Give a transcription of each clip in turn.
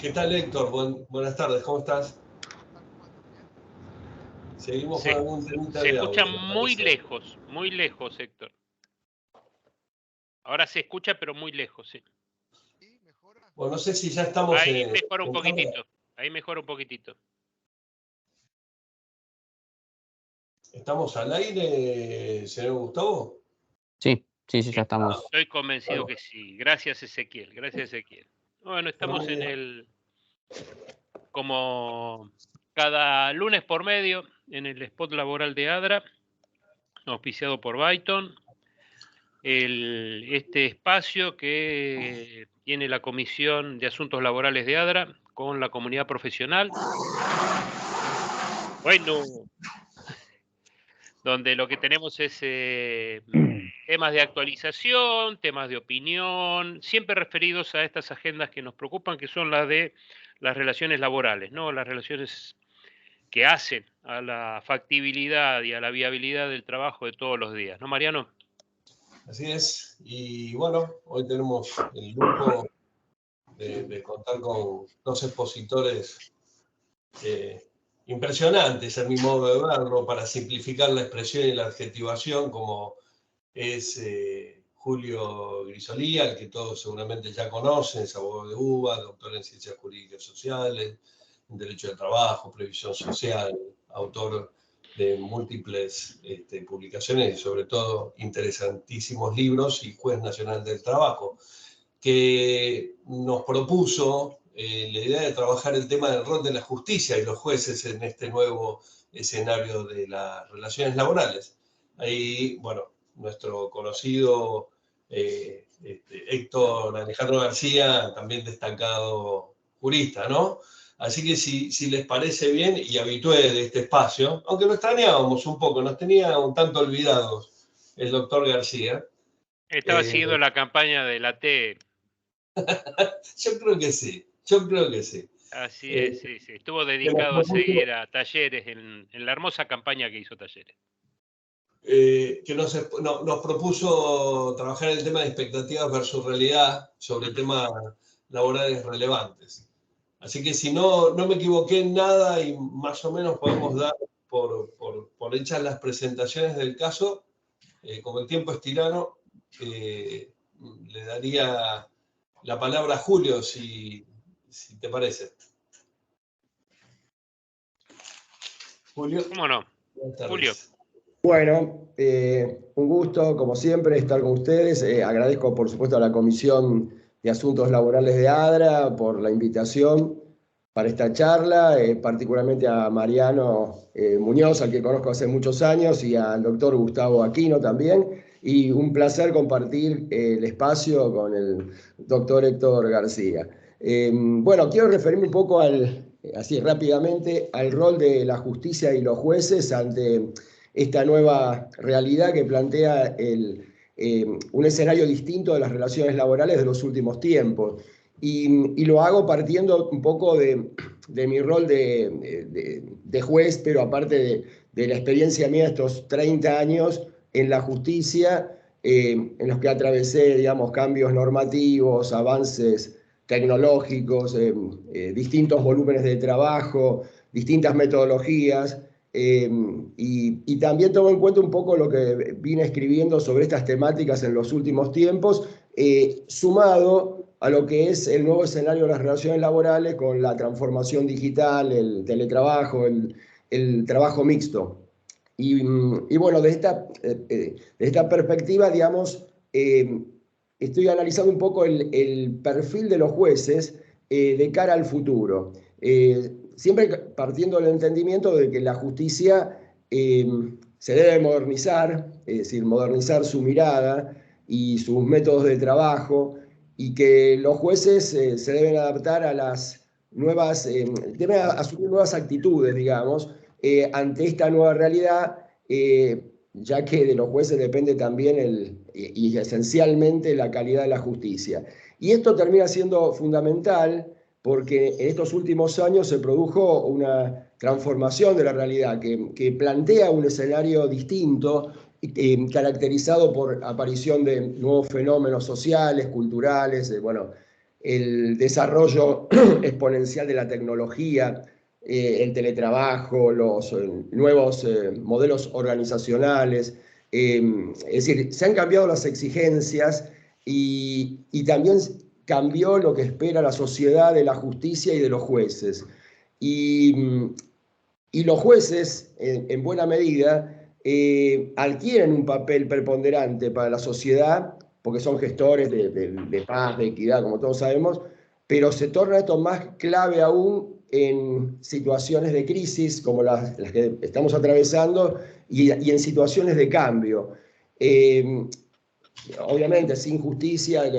¿Qué tal, Héctor? Buenas tardes, ¿cómo estás? Seguimos con algún temita Se de escucha audio, ¿me parece? muy lejos, Héctor. Ahora se escucha, pero muy lejos, sí. Bueno, no sé si ya estamos Ahí mejora un en cámara. poquitito, ahí mejora un poquitito. ¿Estamos al aire, señor Gustavo? Sí, ya estamos. Estoy convencido Bueno, que sí. Gracias, Ezequiel, gracias, Ezequiel. Bueno, estamos en como cada lunes por medio, en el spot laboral de ADRA, auspiciado por Byton. Este espacio que tiene la Comisión de Asuntos Laborales de ADRA con la comunidad profesional. Bueno, donde lo que tenemos es temas de actualización, temas de opinión, siempre referidos a estas agendas que nos preocupan, que son las de las relaciones laborales, ¿no? Las relaciones que hacen a la factibilidad y a la viabilidad del trabajo de todos los días, ¿no, Mariano? así es. Y bueno, hoy tenemos el lujo de contar con dos expositores impresionantes, a mi modo de verlo, para simplificar la expresión y la adjetivación, como es Julio Grisolí, al que todos seguramente ya conocen, es abogado de UBA, doctor en Ciencias Jurídicas Sociales, en Derecho del Trabajo, Previsión Social, autor de múltiples publicaciones y sobre todo interesantísimos libros, y juez nacional del trabajo, que nos propuso la idea de trabajar el tema del rol de la justicia y los jueces en este nuevo escenario de las relaciones laborales. Ahí, bueno, nuestro conocido Héctor Alejandro García, también destacado jurista, ¿no? Así que si les parece bien, y habitué de este espacio, aunque lo extrañábamos un poco, nos tenía un tanto olvidados el doctor García. Estaba siguiendo la campaña de la T. Yo creo que sí, yo creo que sí. Así es, sí. Estuvo Que nos dedicado a propuso, seguir a Talleres en la hermosa campaña que hizo Talleres. nos propuso trabajar el tema de expectativas versus realidad sobre temas laborales relevantes. Así que si no me equivoqué en nada y más o menos podemos dar por hechas las presentaciones del caso, como el tiempo es tirano, le daría la palabra a Julio, si te parece. Julio, ¿Cómo no? buenas Julio. tardes. Bueno, un gusto, como siempre, estar con ustedes. Agradezco, por supuesto, a la Comisión de Asuntos Laborales de ADRA por la invitación para esta charla, particularmente a Mariano Muñoz, al que conozco hace muchos años, y al doctor Gustavo Aquino también. Y un placer compartir el espacio con el doctor Héctor García. Bueno, quiero referirme un poco así rápidamente, al rol de la justicia y los jueces ante esta nueva realidad que plantea un escenario distinto de las relaciones laborales de los últimos tiempos. Y lo hago partiendo un poco de mi rol de juez, pero aparte de la experiencia mía de estos 30 años en la justicia, en los que atravesé, digamos, cambios normativos, avances tecnológicos, distintos volúmenes de trabajo, distintas metodologías. Y también tomo en cuenta un poco lo que vine escribiendo sobre estas temáticas en los últimos tiempos, sumado a lo que es el nuevo escenario de las relaciones laborales con la transformación digital, el teletrabajo, el trabajo mixto. Y bueno, de esta perspectiva, digamos, estoy analizando un poco el perfil de los jueces de cara al futuro. Siempre partiendo del entendimiento de que la justicia se debe modernizar, es decir, modernizar su mirada y sus métodos de trabajo, y que los jueces se deben adaptar a las nuevas, deben asumir nuevas actitudes, digamos, ante esta nueva realidad, ya que de los jueces depende también y esencialmente la calidad de la justicia. Y esto termina siendo fundamental porque en estos últimos años se produjo una transformación de la realidad que plantea un escenario distinto, caracterizado por aparición de nuevos fenómenos sociales, culturales, bueno, el desarrollo exponencial de la tecnología, el teletrabajo, los nuevos modelos organizacionales. Es decir, se han cambiado las exigencias y también cambió lo que espera la sociedad de la justicia y de los jueces. Y los jueces, en buena medida, adquieren un papel preponderante para la sociedad, porque son gestores de paz, de equidad, como todos sabemos, pero se torna esto más clave aún en situaciones de crisis como las que estamos atravesando y en situaciones de cambio. Obviamente sin justicia,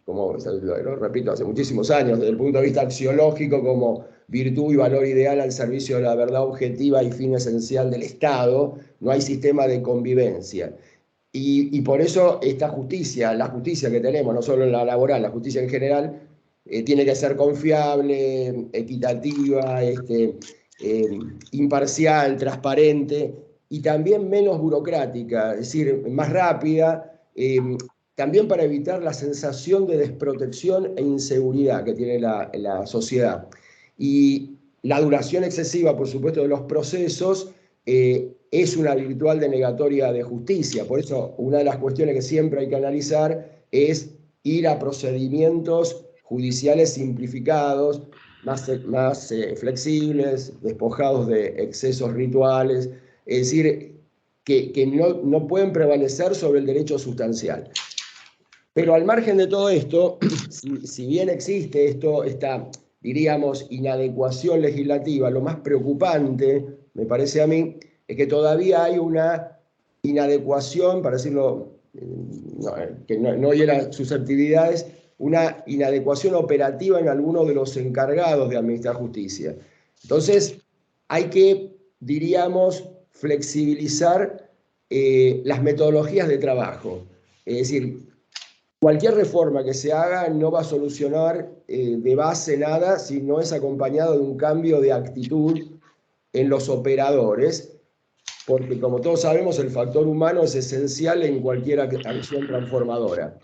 como lo repito hace muchísimos años, desde el punto de vista axiológico, como virtud y valor ideal al servicio de la verdad objetiva y fin esencial del Estado, no hay sistema de convivencia. Y por eso esta justicia, la justicia que tenemos, no solo en la laboral, la justicia en general, tiene que ser confiable, equitativa, imparcial, transparente y también menos burocrática, es decir, más rápida, también para evitar la sensación de desprotección e inseguridad que tiene la sociedad. Y la duración excesiva, por supuesto, de los procesos es una virtual denegatoria de justicia. Por eso, una de las cuestiones que siempre hay que analizar es ir a procedimientos judiciales simplificados, más flexibles, despojados de excesos rituales, es decir, que no pueden prevalecer sobre el derecho sustancial. Pero al margen de todo esto, si bien existe esta, diríamos, inadecuación legislativa, lo más preocupante, me parece a mí, es que todavía hay una inadecuación, para decirlo, que no hiera susceptibilidades, una inadecuación operativa en algunos de los encargados de administrar justicia. Entonces, hay que, diríamos, flexibilizar las metodologías de trabajo. Es decir, cualquier reforma que se haga no va a solucionar de base nada si no es acompañado de un cambio de actitud en los operadores, porque como todos sabemos el factor humano es esencial en cualquier acción transformadora.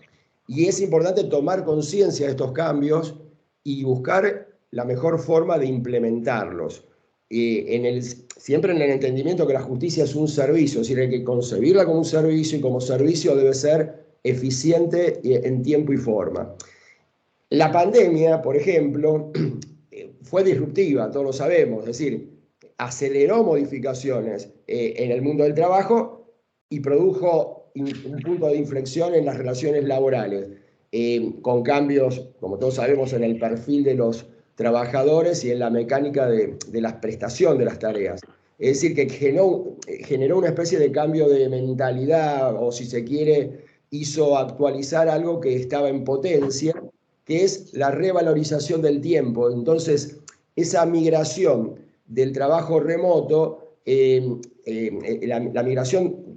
Y es importante tomar conciencia de estos cambios y buscar la mejor forma de implementarlos. Siempre en el entendimiento que la justicia es un servicio, es decir, hay que concebirla como un servicio y como servicio debe ser eficiente en tiempo y forma. La pandemia, por ejemplo, fue disruptiva, todos lo sabemos, es decir, aceleró modificaciones en el mundo del trabajo y produjo un punto de inflexión en las relaciones laborales, con cambios, como todos sabemos, en el perfil de los trabajadores y en la mecánica de la prestación de las tareas. Es decir, que generó una especie de cambio de mentalidad, o si se quiere, hizo actualizar algo que estaba en potencia, que es la revalorización del tiempo. Entonces, esa migración del trabajo remoto, la migración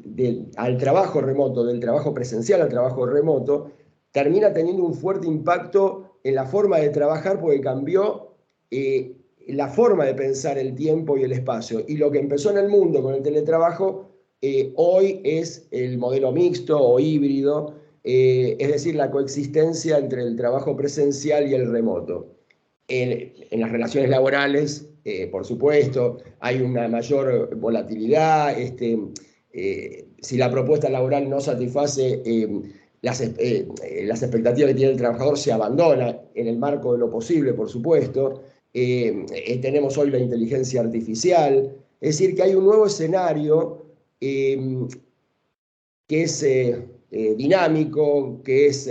al trabajo remoto, del trabajo presencial al trabajo remoto, termina teniendo un fuerte impacto en la forma de trabajar porque cambió la forma de pensar el tiempo y el espacio. Y lo que empezó en el mundo con el teletrabajo, hoy es el modelo mixto o híbrido, es decir, la coexistencia entre el trabajo presencial y el remoto. En las relaciones laborales, por supuesto, hay una mayor volatilidad. Si la propuesta laboral no satisface las expectativas que tiene el trabajador, se abandona en el marco de lo posible, por supuesto. Tenemos hoy la inteligencia artificial. Es decir, que hay un nuevo escenario que es dinámico, que es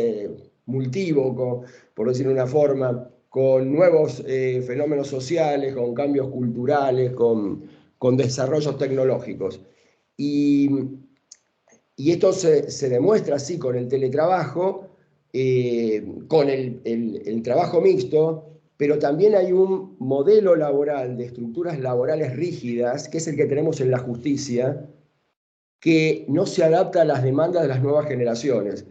multívoco, por decirlo de una forma, con nuevos fenómenos sociales, con cambios culturales, con desarrollos tecnológicos. Y esto se demuestra así con el teletrabajo, con el trabajo mixto, pero también hay un modelo laboral de estructuras laborales rígidas, que es el que tenemos en la justicia, que no se adapta a las demandas de las nuevas generaciones.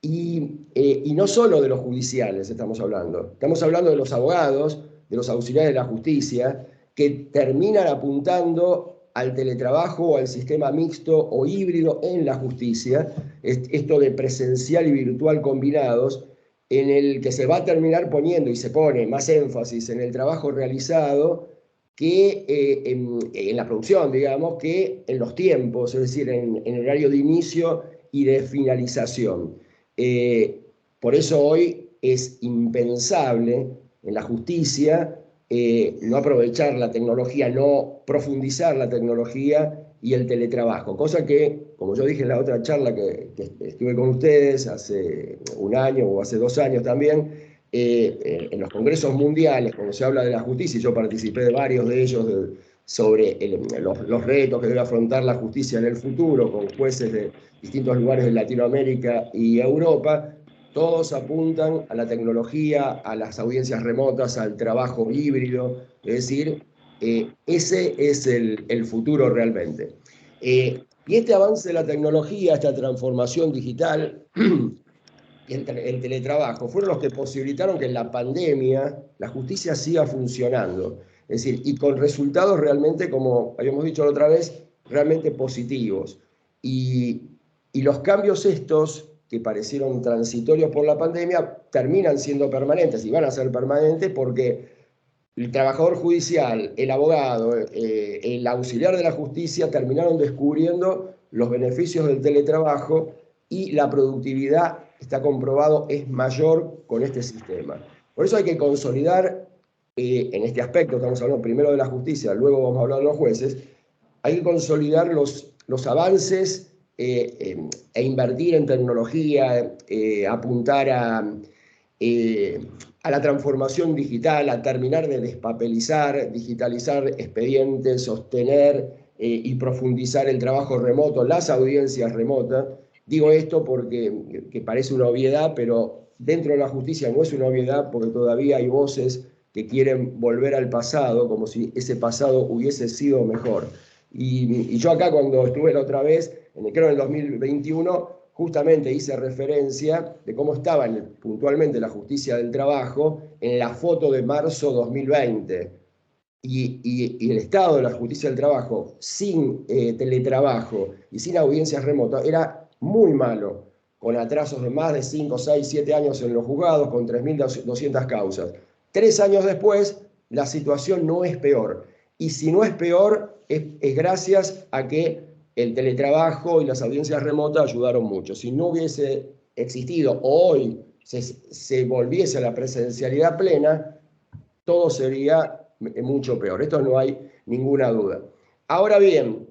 Y no solo de los judiciales estamos hablando de los abogados, de los auxiliares de la justicia, que terminan apuntando al teletrabajo o al sistema mixto o híbrido en la justicia, esto de presencial y virtual combinados, en el que se va a terminar poniendo y se pone más énfasis en el trabajo realizado que en la producción, digamos, que en los tiempos, es decir, en el horario de inicio y de finalización. Por eso hoy es impensable en la justicia no aprovechar la tecnología, no profundizar la tecnología y el teletrabajo, cosa que, como yo dije en la otra charla que estuve con ustedes hace un año o hace 2 años también, en los congresos mundiales, cuando se habla de la justicia, y yo participé de varios de ellos sobre los retos que debe afrontar la justicia en el futuro, con jueces de distintos lugares de Latinoamérica y Europa, todos apuntan a la tecnología, a las audiencias remotas, al trabajo híbrido, es decir, ese es el futuro realmente. Y este avance de la tecnología, esta transformación digital, el teletrabajo, fueron los que posibilitaron que en la pandemia la justicia siga funcionando. Es decir, y con resultados realmente, como habíamos dicho la otra vez, realmente positivos. Y los cambios estos, que parecieron transitorios por la pandemia, terminan siendo permanentes y van a ser permanentes porque el trabajador judicial, el abogado, el auxiliar de la justicia terminaron descubriendo los beneficios del teletrabajo y la productividad, está comprobado, es mayor con este sistema. Por eso hay que consolidar, en este aspecto, estamos hablando primero de la justicia, luego vamos a hablar de los jueces, hay que consolidar los avances e invertir en tecnología, apuntar a la transformación digital, a terminar de despapelizar, digitalizar expedientes, sostener y profundizar el trabajo remoto, las audiencias remotas. Digo esto porque que parece una obviedad, pero dentro de la justicia no es una obviedad porque todavía hay voces que quieren volver al pasado, como si ese pasado hubiese sido mejor. Y yo acá cuando estuve la otra vez, creo en el 2021, justamente hice referencia de cómo estaba puntualmente la justicia del trabajo en la foto de marzo 2020. Y el estado de la justicia del trabajo sin teletrabajo y sin audiencias remotas era muy malo, con atrasos de más de 5, 6, 7 años en los juzgados, con 3.200 causas. 3 años después, la situación no es peor. Y si no es peor, es gracias a que el teletrabajo y las audiencias remotas ayudaron mucho. Si no hubiese existido o hoy se volviese a la presencialidad plena, todo sería mucho peor. Esto no hay ninguna duda. Ahora bien,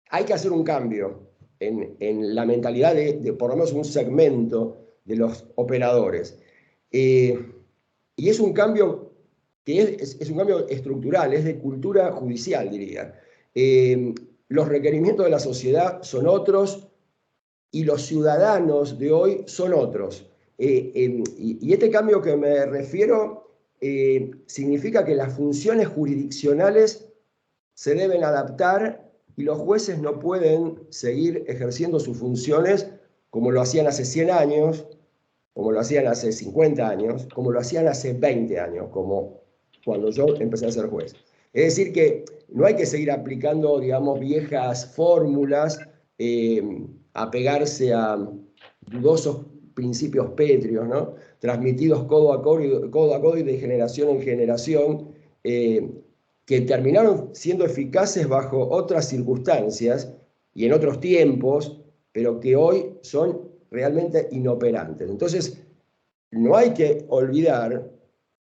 hay que hacer un cambio en la mentalidad de por lo menos un segmento de los operadores. Y es un cambio que es un cambio estructural, es de cultura judicial, diría. Los requerimientos de la sociedad son otros y los ciudadanos de hoy son otros. Y este cambio que me refiero significa que las funciones jurisdiccionales se deben adaptar y los jueces no pueden seguir ejerciendo sus funciones como lo hacían hace 100 años, como lo hacían hace 50 años, como lo hacían hace 20 años, como cuando yo empecé a ser juez. Es decir, que no hay que seguir aplicando, digamos, viejas fórmulas, apegarse a dudosos principios pétreos, ¿no? Transmitidos codo a codo y de generación en generación, que terminaron siendo eficaces bajo otras circunstancias y en otros tiempos, pero que hoy son realmente inoperantes. Entonces, no hay que olvidar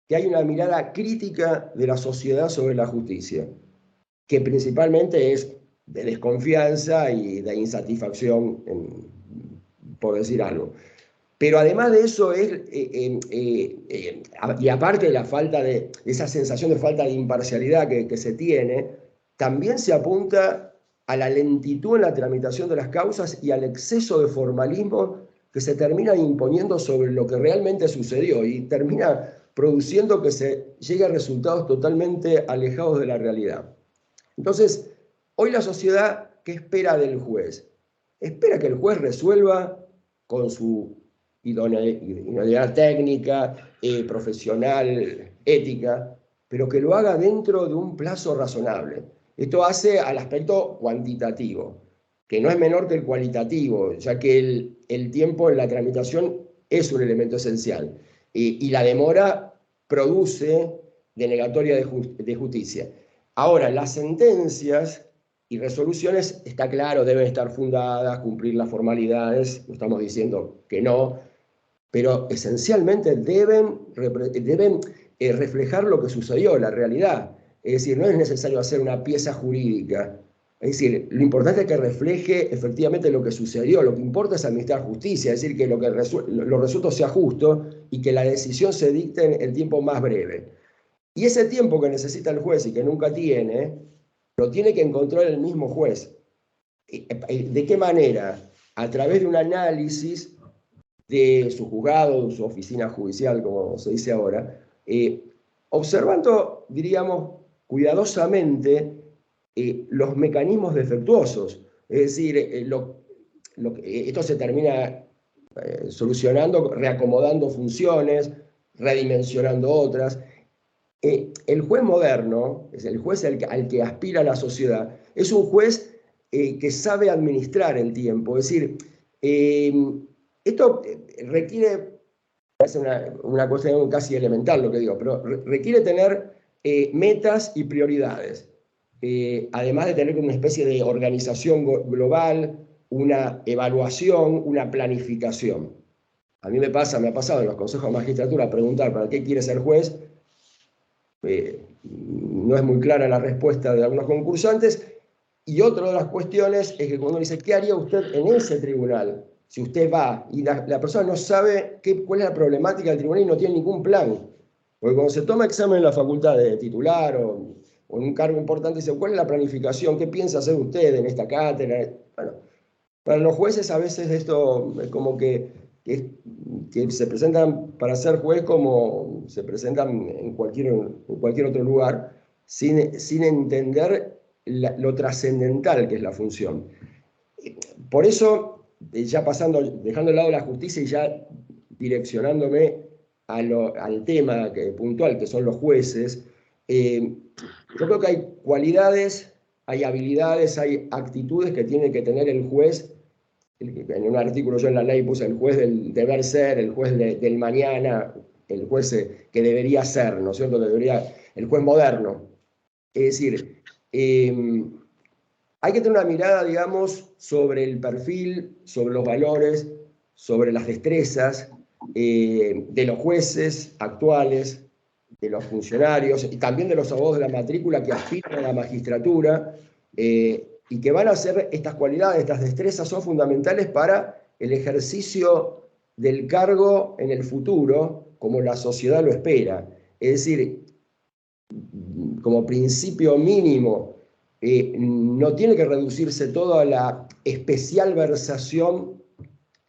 que hay una mirada crítica de la sociedad sobre la justicia, que principalmente es de desconfianza y de insatisfacción, por decir algo. Pero además de eso, y aparte de la falta de esa sensación de falta de imparcialidad que se tiene, también se apunta a la lentitud en la tramitación de las causas y al exceso de formalismo que se termina imponiendo sobre lo que realmente sucedió y termina produciendo que se llegue a resultados totalmente alejados de la realidad. Entonces, hoy la sociedad, ¿qué espera del juez? Espera que el juez resuelva con su idoneidad técnica, profesional, ética, pero que lo haga dentro de un plazo razonable. Esto hace al aspecto cuantitativo, que no es menor que el cualitativo, ya que el tiempo en la tramitación es un elemento esencial. Y la demora produce denegatoria de justicia. Ahora, las sentencias y resoluciones, está claro, deben estar fundadas, cumplir las formalidades, no estamos diciendo que no, pero esencialmente deben reflejar lo que sucedió, la realidad. Es decir, no es necesario hacer una pieza jurídica. Es decir, lo importante es que refleje efectivamente lo que sucedió. Lo que importa es administrar justicia, es decir, que lo resuelto sea justo y que la decisión se dicte en el tiempo más breve. Y ese tiempo que necesita el juez y que nunca tiene, lo tiene que encontrar el mismo juez. ¿De qué manera? A través de un análisis de su juzgado, de su oficina judicial, como se dice ahora, observando, diríamos, cuidadosamente los mecanismos defectuosos. Es decir, esto se termina solucionando, reacomodando funciones, redimensionando otras. El juez moderno, es el juez al que aspira la sociedad, es un juez que sabe administrar el tiempo. Es decir, esto requiere, es una cuestión casi elemental lo que digo, pero requiere tener metas y prioridades. Además de tener una especie de organización global, una evaluación, una planificación. A mí me ha pasado en los consejos de magistratura preguntar ¿para qué quiere ser juez? No es muy clara la respuesta de algunos concursantes. Y otra de las cuestiones es que cuando uno dice, ¿qué haría usted en ese tribunal? Si usted va y la persona no sabe cuál es la problemática del tribunal y no tiene ningún plan. Porque cuando se toma examen en la facultad de titular o en un cargo importante, dice, ¿cuál es la planificación? ¿Qué piensa hacer usted en esta cátedra? Bueno, para los jueces a veces esto es como que se presentan para ser juez como se presentan en cualquier otro lugar, sin entender lo trascendental que es la función. Por eso, ya dejando de lado la justicia y ya direccionándome al tema puntual, que son los jueces, yo creo que hay cualidades, hay habilidades, hay actitudes que tiene que tener el juez. En un artículo yo en la ley puse el juez del deber ser, el juez del mañana, el juez que debería ser, ¿no es cierto? El juez moderno. Es decir, hay que tener una mirada, digamos, sobre el perfil, sobre los valores, sobre las destrezas de los jueces actuales, de los funcionarios y también de los abogados de la matrícula que aspiran a la magistratura y que van a hacer estas cualidades, estas destrezas son fundamentales para el ejercicio del cargo en el futuro, como la sociedad lo espera. Es decir, como principio mínimo, no tiene que reducirse todo a la especial versación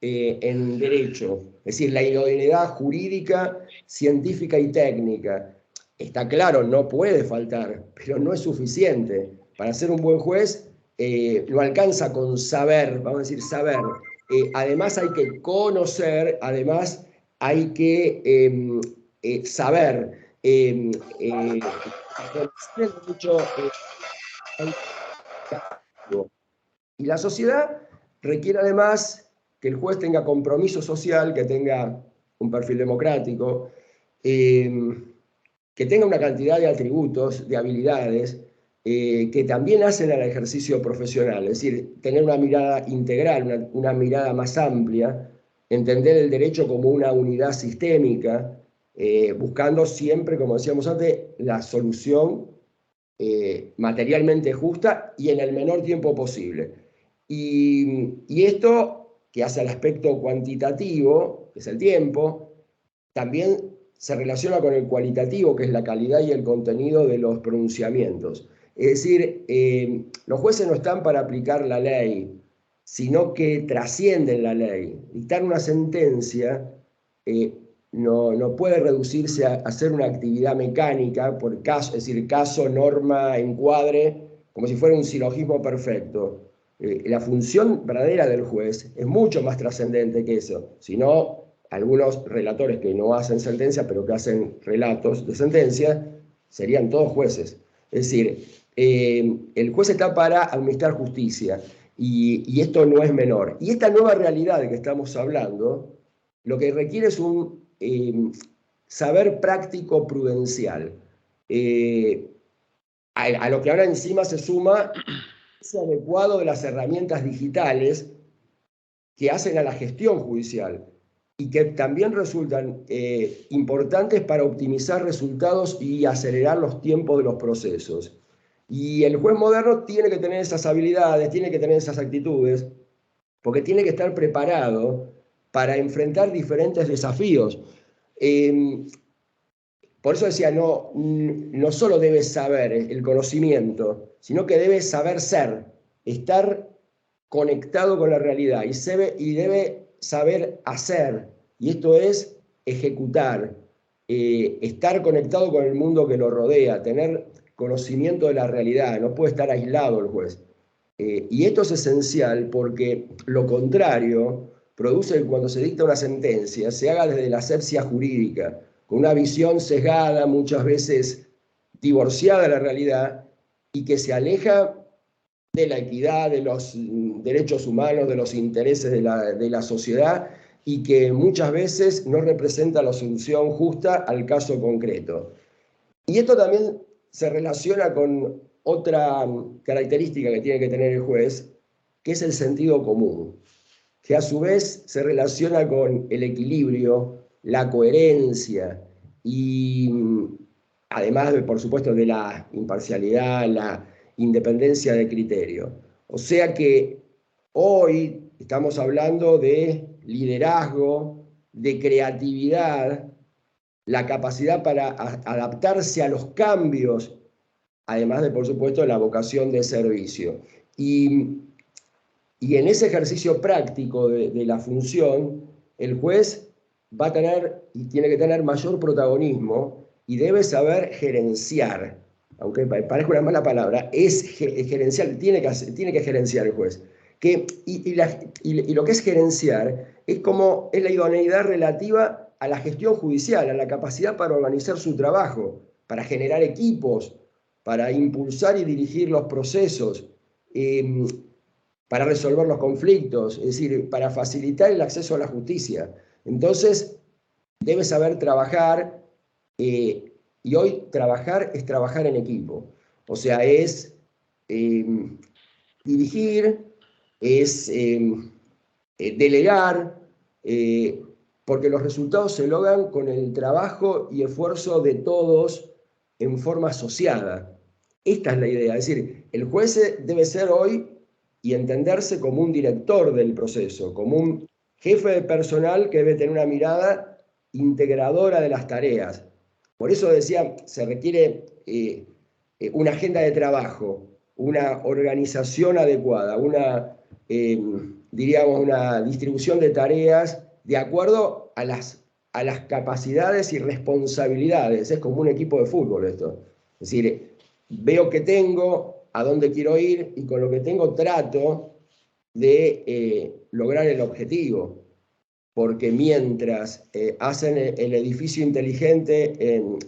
en derecho, es decir, la idoneidad jurídica, científica y técnica. Está claro, no puede faltar, pero no es suficiente. Para ser un buen juez, no alcanza con saber, vamos a decir saber. Además hay que conocer, además hay que saber. Y la sociedad requiere además que el juez tenga compromiso social, que tenga un perfil democrático, que tenga una cantidad de atributos, de habilidades, que también hacen al ejercicio profesional, es decir, tener una mirada integral, una mirada más amplia, entender el derecho como una unidad sistémica, buscando siempre, como decíamos antes, la solución materialmente justa y en el menor tiempo posible. Y esto que hace al aspecto cuantitativo, que es el tiempo, también se relaciona con el cualitativo, que es la calidad y el contenido de los pronunciamientos. Es decir, los jueces no están para aplicar la ley, sino que trascienden la ley. Dictar una sentencia no puede reducirse a hacer una actividad mecánica por caso, es decir, caso, norma, encuadre, como si fuera un silogismo perfecto. La función verdadera del juez es mucho más trascendente que eso. Si no, algunos relatores que no hacen sentencia, pero que hacen relatos de sentencia, serían todos jueces. Es decir, el juez está para administrar justicia, y esto no es menor. Y esta nueva realidad de que estamos hablando lo que requiere es un saber práctico prudencial. A lo que ahora encima se suma ese adecuado de las herramientas digitales que hacen a la gestión judicial y que también resultan importantes para optimizar resultados y acelerar los tiempos de los procesos. Y el juez moderno tiene que tener esas habilidades, tiene que tener esas actitudes, porque tiene que estar preparado para enfrentar diferentes desafíos. Por eso decía, no solo debe saber el conocimiento, sino que debe saber ser, estar conectado con la realidad y debe saber hacer, y esto es ejecutar, estar conectado con el mundo que lo rodea, tener conocimiento de la realidad, no puede estar aislado el juez. Y esto es esencial porque lo contrario produce que cuando se dicta una sentencia se haga desde la asepsia jurídica, con una visión sesgada, muchas veces divorciada de la realidad, y que se aleja de la equidad, de los derechos humanos, de los intereses de la sociedad, y que muchas veces no representa la solución justa al caso concreto. Y esto también se relaciona con otra característica que tiene que tener el juez, que es el sentido común, que a su vez se relaciona con el equilibrio, la coherencia y además, por supuesto, de la imparcialidad, la independencia de criterio. O sea que hoy estamos hablando de liderazgo, de creatividad, la capacidad para adaptarse a los cambios, además de, por supuesto, la vocación de servicio. Y en ese ejercicio práctico de la función, el juez va a tener y tiene que tener mayor protagonismo y debe saber gerenciar, aunque parezca una mala palabra, es gerenciar, tiene que gerenciar el juez. Y lo que es gerenciar es la idoneidad relativa a la gestión judicial, a la capacidad para organizar su trabajo, para generar equipos, para impulsar y dirigir los procesos, para resolver los conflictos, es decir, para facilitar el acceso a la justicia. Entonces, debe saber trabajar, y hoy trabajar es trabajar en equipo. O sea, es dirigir, es delegar, porque los resultados se logran con el trabajo y esfuerzo de todos en forma asociada. Esta es la idea, es decir, el juez debe ser hoy y entenderse como un director del proceso, como un jefe de personal que debe tener una mirada integradora de las tareas. Por eso decía, se requiere una agenda de trabajo, una organización adecuada, diríamos, una distribución de tareas de acuerdo a las capacidades y responsabilidades. Es como un equipo de fútbol esto. Es decir, veo qué tengo, a dónde quiero ir, y con lo que tengo trato de lograr el objetivo. Porque mientras hacen el edificio inteligente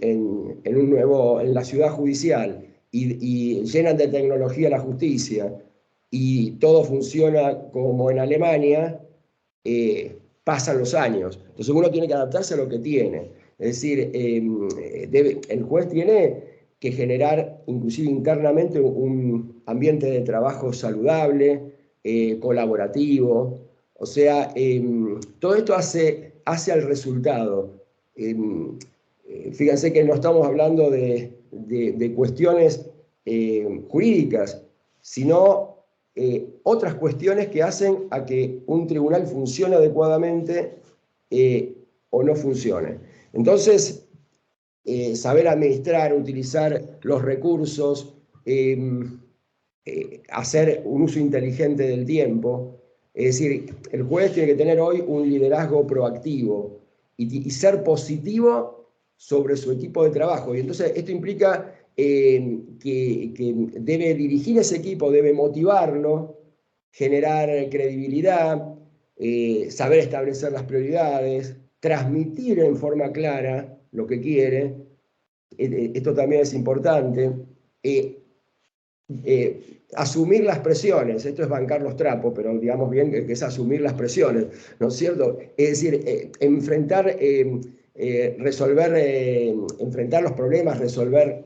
en la ciudad judicial y llenan de tecnología la justicia y todo funciona como en Alemania, pasan los años. Entonces uno tiene que adaptarse a lo que tiene. Es decir, el juez tiene que generar inclusive internamente un ambiente de trabajo saludable, colaborativo. O sea, todo esto hace al resultado. Fíjense que no estamos hablando de cuestiones jurídicas, sino otras cuestiones que hacen a que un tribunal funcione adecuadamente o no funcione. Entonces, saber administrar, utilizar los recursos, hacer un uso inteligente del tiempo. Es decir, el juez tiene que tener hoy un liderazgo proactivo y ser positivo sobre su equipo de trabajo. Y entonces esto implica que debe dirigir ese equipo, debe motivarlo, generar credibilidad, saber establecer las prioridades, transmitir en forma clara lo que quiere. Esto también es importante. asumir las presiones. Esto es bancar los trapos, pero digamos bien que es asumir las presiones, ¿no es cierto? Es decir, enfrentar los problemas, resolver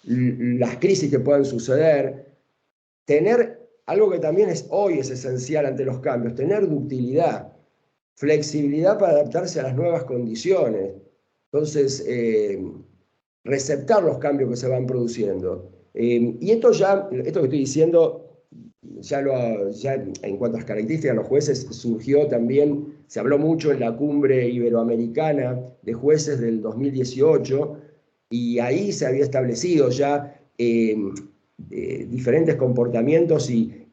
las crisis que puedan suceder, tener algo que también hoy es esencial ante los cambios, tener ductilidad, flexibilidad para adaptarse a las nuevas condiciones. Entonces, receptar los cambios que se van produciendo. Y esto que estoy diciendo, ya en cuanto a las características de los jueces, surgió también, se habló mucho en la cumbre iberoamericana de jueces del 2018, y ahí se había establecido ya diferentes comportamientos y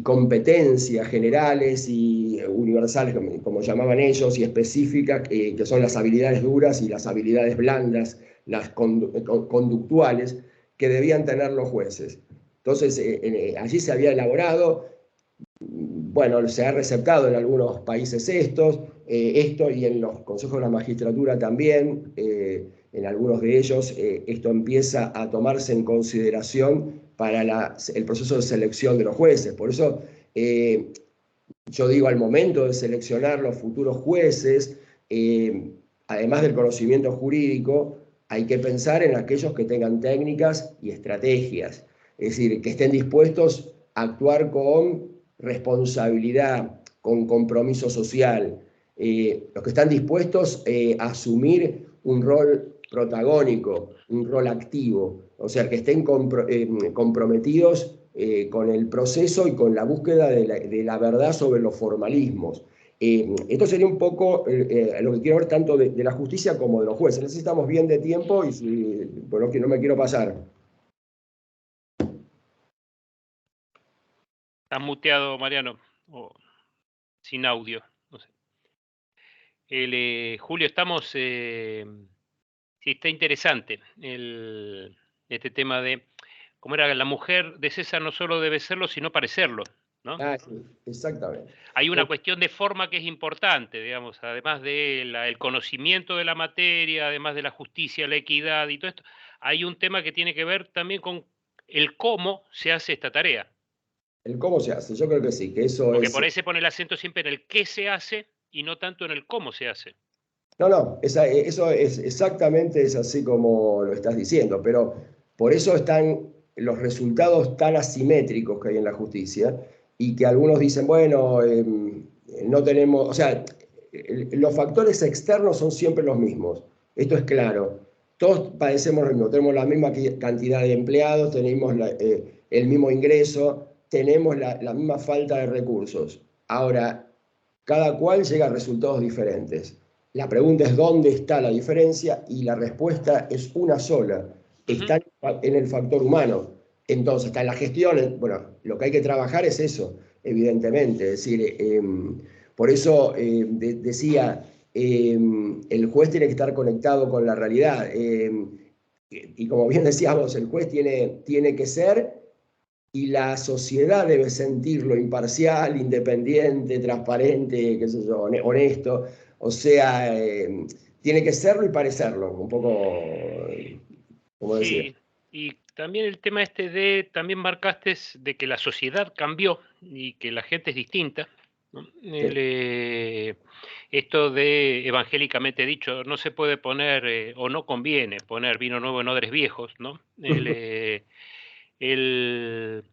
competencias generales y universales, como llamaban ellos, y específicas, que son las habilidades duras y las habilidades blandas, las conductuales, que debían tener los jueces. Entonces, allí se había elaborado, bueno, se ha receptado en algunos países esto, y en los consejos de la magistratura también, en algunos de ellos, esto empieza a tomarse en consideración para el proceso de selección de los jueces. Por eso, yo digo, al momento de seleccionar los futuros jueces, además del conocimiento jurídico, hay que pensar en aquellos que tengan técnicas y estrategias, es decir, que estén dispuestos a actuar con responsabilidad, con compromiso social, los que están dispuestos a asumir un rol protagónico, un rol activo, o sea, que estén comprometidos con el proceso y con la búsqueda de la verdad sobre los formalismos. Esto sería un poco lo que quiero ver tanto de la justicia como de los jueces. Necesitamos bien de tiempo y bueno, que no me quiero pasar. Estás muteado, Mariano, o sin audio, no sé. Julio, sí, está interesante este tema de cómo era la mujer de César, no solo debe serlo, sino parecerlo, ¿no? Sí, exactamente. Hay una cuestión de forma que es importante, digamos, además del conocimiento de la materia, además de la justicia, la equidad y todo esto, hay un tema que tiene que ver también con el cómo se hace esta tarea. El cómo se hace, yo creo que sí, que eso Porque es... por ahí se pone el acento siempre en el qué se hace y no tanto en el cómo se hace. No, eso es exactamente así como lo estás diciendo, pero por eso están los resultados tan asimétricos que hay en la justicia y que algunos dicen, bueno, no tenemos, o sea, los factores externos son siempre los mismos, esto es claro. Todos padecemos lo mismo, tenemos la misma cantidad de empleados, tenemos el mismo ingreso, tenemos la misma falta de recursos. Ahora, cada cual llega a resultados diferentes. La pregunta es dónde está la diferencia y la respuesta es una sola. Está en el factor humano. Entonces, está en la gestión. Bueno, lo que hay que trabajar es eso, evidentemente. Es decir, por eso decía, el juez tiene que estar conectado con la realidad. Y como bien decíamos, el juez tiene que ser, y la sociedad debe sentirlo imparcial, independiente, transparente, qué sé yo, honesto. O sea, tiene que serlo y parecerlo, un poco, como decía. Sí, y también el tema también marcaste de que la sociedad cambió y que la gente es distinta, ¿no? Sí. Esto de, evangélicamente dicho, no se puede poner, o no conviene poner vino nuevo en odres viejos, ¿no?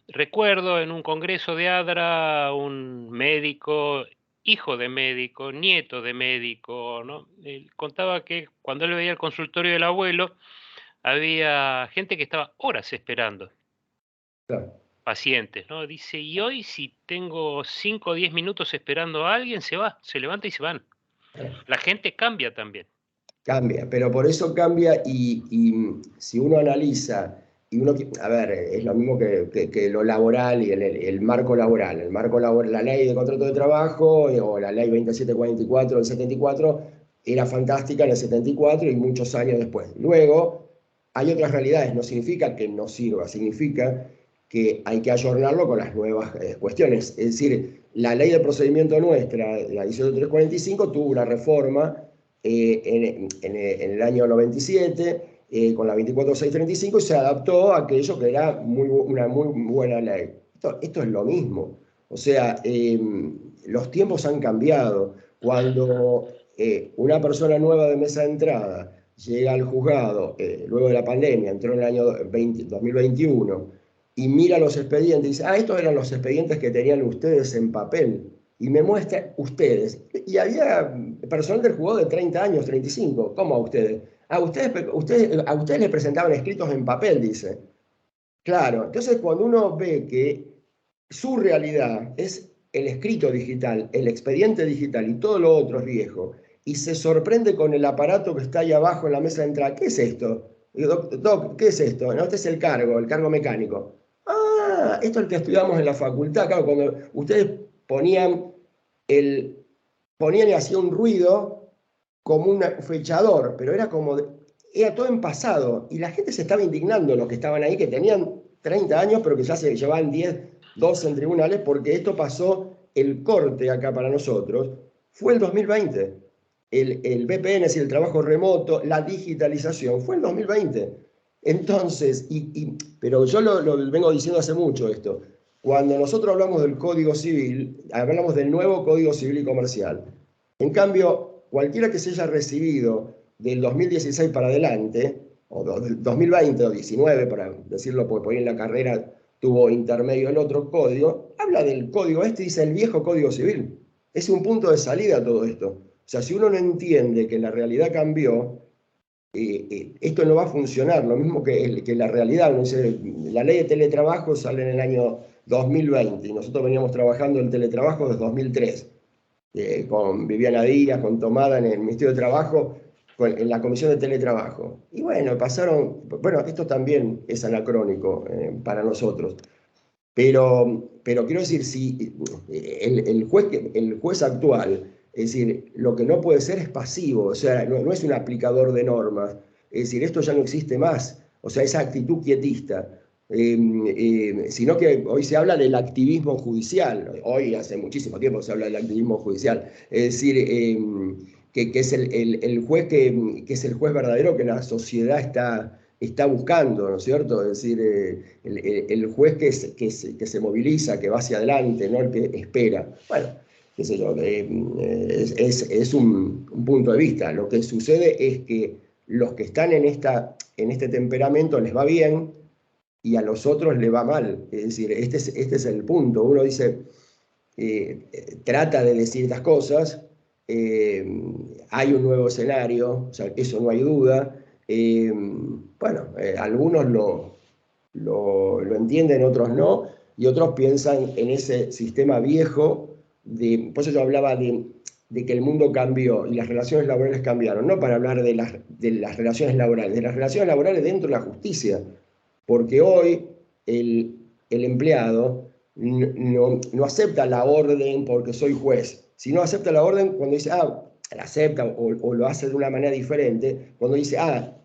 Recuerdo en un congreso de ADRA, un médico, hijo de médico, nieto de médico, ¿no? Él contaba que cuando él veía el consultorio del abuelo, había gente que estaba horas esperando. Claro. Pacientes, ¿no? Dice, y hoy si tengo 5 o 10 minutos esperando a alguien, se levanta y se van. Claro. La gente cambia también. Cambia, pero por eso cambia y si uno analiza, a ver, es lo mismo que lo laboral y el marco laboral. El marco laboral, la ley de contrato de trabajo o la ley 2744 del 74 era fantástica en el 74 y muchos años después. Luego, hay otras realidades, no significa que no sirva, significa que hay que ayornarlo con las nuevas cuestiones. Es decir, la ley de procedimiento nuestra, la 18345, tuvo una reforma en el año 97, con la 24635 y se adaptó a aquello que era una muy buena ley. Esto es lo mismo. O sea, los tiempos han cambiado. Cuando una persona nueva de mesa de entrada llega al juzgado, luego de la pandemia, entró en el año 2021, y mira los expedientes y dice, estos eran los expedientes que tenían ustedes en papel. Y me muestra ustedes. Y había personal del juzgado de 30 años, 35. ¿Cómo a ustedes? A ustedes les presentaban escritos en papel, dice. Claro, entonces cuando uno ve que su realidad es el escrito digital, el expediente digital y todo lo otro es viejo, y se sorprende con el aparato que está ahí abajo en la mesa de entrada, ¿qué es esto? Digo, Doc, ¿qué es esto? No, este es el cargo mecánico. Esto es el que estudiamos en la facultad. Claro, cuando ustedes ponían y hacía un ruido como un fechador, pero era todo en pasado, y la gente se estaba indignando, los que estaban ahí, que tenían 30 años, pero que ya se llevaban 10, 12 en tribunales, porque esto pasó, el corte acá para nosotros, fue el 2020. El VPN, es decir, el trabajo remoto, la digitalización, fue el 2020. Entonces, pero yo lo vengo diciendo hace mucho esto, cuando nosotros hablamos del Código Civil, hablamos del nuevo Código Civil y Comercial. En cambio, cualquiera que se haya recibido del 2016 para adelante, o del 2020 o 19, para decirlo, porque por ahí en la carrera tuvo intermedio el otro código, habla del código dice el viejo Código Civil. Es un punto de salida todo esto. O sea, si uno no entiende que la realidad cambió, esto no va a funcionar. Lo mismo que la realidad. No sé, la ley de teletrabajo sale en el año 2020 y nosotros veníamos trabajando el teletrabajo desde 2003. Con Viviana Díaz, con Tomada en el Ministerio de Trabajo, en la Comisión de Teletrabajo. Y bueno, esto también es anacrónico para nosotros. Pero quiero decir, si el juez actual, es decir, lo que no puede ser es pasivo, o sea, no es un aplicador de normas, es decir, esto ya no existe más, o sea, esa actitud quietista. Sino que hoy se habla del activismo judicial, hoy hace muchísimo tiempo se habla del activismo judicial, es decir, que es el juez que es el juez verdadero que la sociedad está buscando, ¿no es cierto? Es decir, el juez que se moviliza, que va hacia adelante, no el que espera. Bueno, qué sé yo, es un punto de vista. Lo que sucede es que los que están en este temperamento les va bien, y a los otros le va mal. Es decir, este es el punto. Uno dice, trata de decir estas cosas, hay un nuevo escenario, o sea, eso no hay duda. Algunos lo entienden, otros no, y otros piensan en ese sistema viejo, por eso yo hablaba de que el mundo cambió y las relaciones laborales cambiaron, no para hablar de las relaciones laborales, de las relaciones laborales dentro de la justicia. Porque hoy el empleado no acepta la orden porque soy juez, sino acepta la orden cuando dice, la acepta o lo hace de una manera diferente, cuando dice,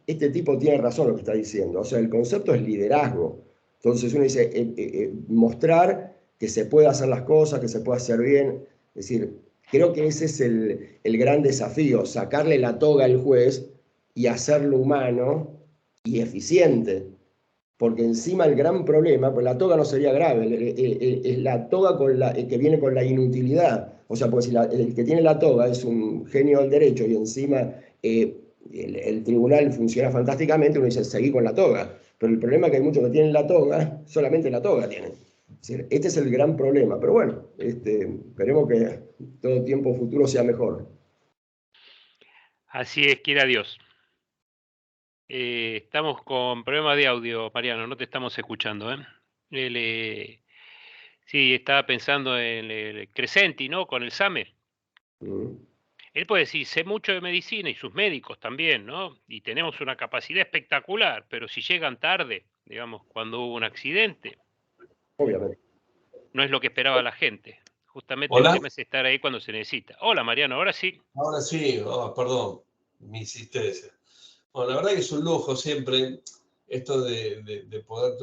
este tipo tiene razón lo que está diciendo. O sea, el concepto es liderazgo. Entonces uno dice, mostrar que se puede hacer las cosas, que se puede hacer bien. Es decir, creo que ese es el gran desafío, sacarle la toga al juez y hacerlo humano y eficiente. Porque encima el gran problema, pues la toga no sería grave, es la toga que viene con la inutilidad. O sea, pues si el que tiene la toga es un genio del derecho y encima el tribunal funciona fantásticamente, uno dice, seguí con la toga. Pero el problema es que hay muchos que tienen la toga, solamente la toga tienen. Es decir, este es el gran problema. Pero bueno, esperemos que todo tiempo futuro sea mejor. Así es, quiera Dios. Estamos con problemas de audio, Mariano, no te estamos escuchando. Sí, estaba pensando en el Crescenti, ¿no? Con el SAME. Él puede decir, sé mucho de medicina y sus médicos también, ¿no? Y tenemos una capacidad espectacular, pero si llegan tarde, digamos, cuando hubo un accidente, obviamente, no es lo que esperaba la gente. Justamente ¿Hola? el tema es estar ahí cuando se necesita. Hola, Mariano, ahora sí. Ahora sí, perdón, mi insistencia. Bueno, la verdad que es un lujo siempre esto de poder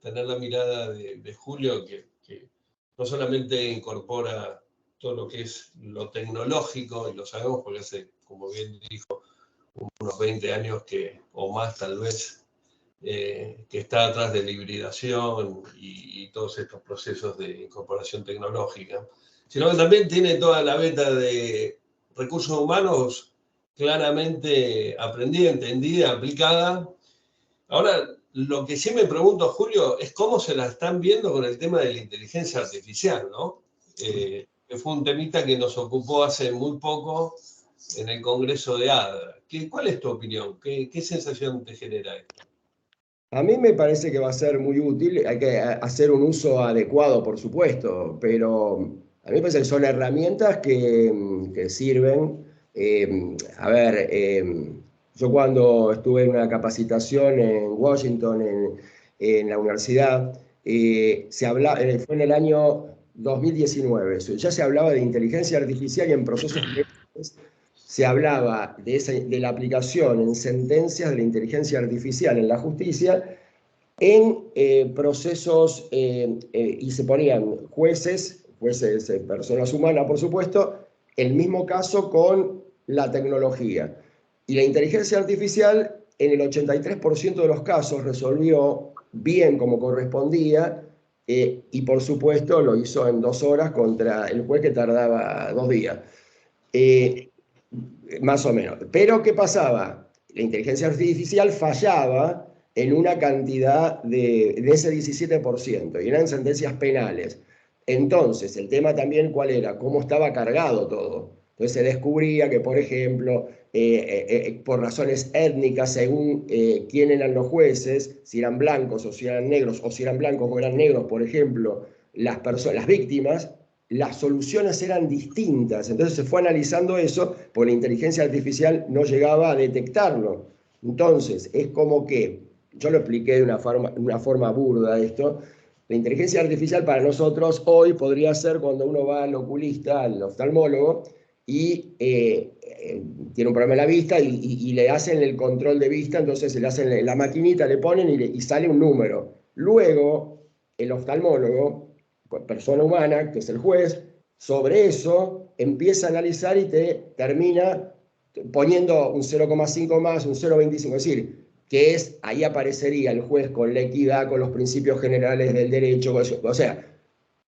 tener la mirada de Julio, que no solamente incorpora todo lo que es lo tecnológico, y lo sabemos porque hace, como bien dijo, unos 20 años o más tal vez, que está atrás de la hibridación y todos estos procesos de incorporación tecnológica, sino que también tiene toda la beta de recursos humanos claramente aprendida, entendida, aplicada. Ahora, lo que sí me pregunto, Julio, es cómo se la están viendo con el tema de la inteligencia artificial, ¿no? Que fue un temita que nos ocupó hace muy poco en el Congreso de ADRA. ¿Cuál es tu opinión? ¿Qué sensación te genera esto? A mí me parece que va a ser muy útil, hay que hacer un uso adecuado, por supuesto, pero a mí me parece que son herramientas que sirven. A ver, yo cuando estuve en una capacitación en Washington, en la universidad, fue en el año 2019, ya se hablaba de inteligencia artificial y en procesos se hablaba de la aplicación en sentencias de la inteligencia artificial en la justicia en procesos y se ponían jueces, personas humanas, por supuesto, el mismo caso con la tecnología. Y la inteligencia artificial en el 83% de los casos resolvió bien como correspondía y por supuesto lo hizo en 2 horas contra el juez que tardaba 2 días. Más o menos. Pero ¿qué pasaba? La inteligencia artificial fallaba en una cantidad de ese 17%, y eran sentencias penales. Entonces, el tema también, ¿cuál era? ¿Cómo estaba cargado todo? Entonces se descubría que, por ejemplo, por razones étnicas, según quién eran los jueces, si eran blancos o si eran negros, o si eran blancos o eran negros, por ejemplo, las víctimas, las soluciones eran distintas. Entonces se fue analizando eso, porque la inteligencia artificial no llegaba a detectarlo. Entonces, es como que, yo lo expliqué de una forma burda esto, la inteligencia artificial para nosotros hoy podría ser cuando uno va al oculista, al oftalmólogo, y tiene un problema en la vista y le hacen el control de vista, entonces le hacen la maquinita, le ponen y sale un número. Luego, el oftalmólogo, persona humana, que es el juez, sobre eso empieza a analizar y te termina poniendo un 0,5 más, un 0,25, es decir, que ahí aparecería el juez con la equidad, con los principios generales del derecho, o sea,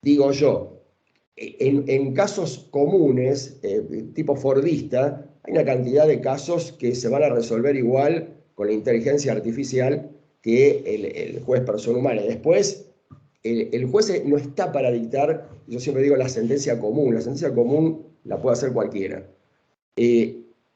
digo yo, en casos comunes, tipo fordista, hay una cantidad de casos que se van a resolver igual con la inteligencia artificial que el juez persona humana. Después, el juez no está para dictar, yo siempre digo, la sentencia común la puede hacer cualquiera.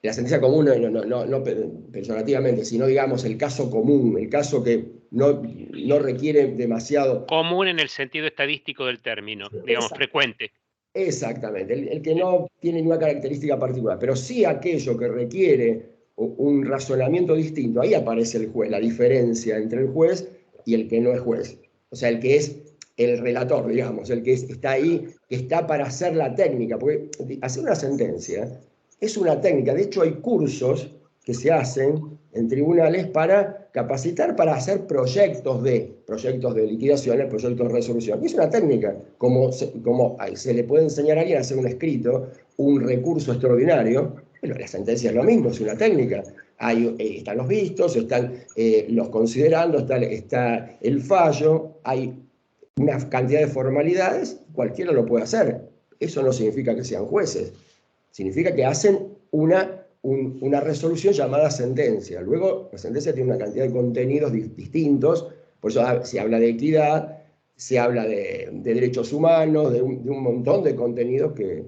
La sentencia común no peyorativamente, sino digamos el caso común, el caso que no requiere demasiado. Común en el sentido estadístico del término, digamos, frecuente. Exactamente, el que no tiene ninguna característica particular, pero sí aquello que requiere un razonamiento distinto, ahí aparece el juez, la diferencia entre el juez y el que no es juez. O sea, el que es el relator, digamos, el que está ahí, que está para hacer la técnica, porque hacer una sentencia es una técnica. De hecho, hay cursos que se hacen en tribunales para capacitar, para hacer proyectos de liquidación, proyectos de resolución. Y es una técnica, como se le puede enseñar a alguien a hacer un escrito, un recurso extraordinario. Bueno, la sentencia es lo mismo, es una técnica. Están los vistos, están los considerandos, está el fallo, hay una cantidad de formalidades, cualquiera lo puede hacer. Eso no significa que sean jueces, significa que hacen una resolución llamada sentencia. Luego, la sentencia tiene una cantidad de contenidos distintos, por eso se habla de equidad, se habla de derechos humanos, de un montón de contenidos que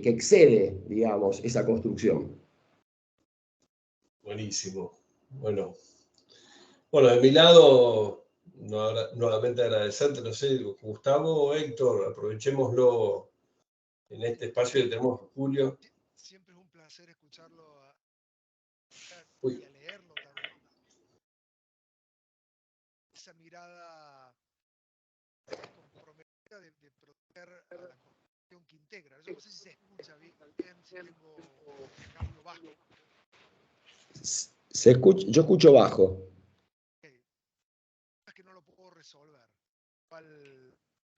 excede, digamos, esa construcción. Buenísimo. Bueno, de mi lado, nuevamente agradecerte, no sé, Gustavo, Héctor, aprovechémoslo en este espacio que tenemos, Julio. Siempre es un placer escucharlo Uy. y a leerlo también. Esa mirada comprometida de proteger a la corporación que integra. Yo no sé si se escucha bien, si tengo cambio bajo. Yo escucho bajo. Okay. Es que no lo puedo resolver.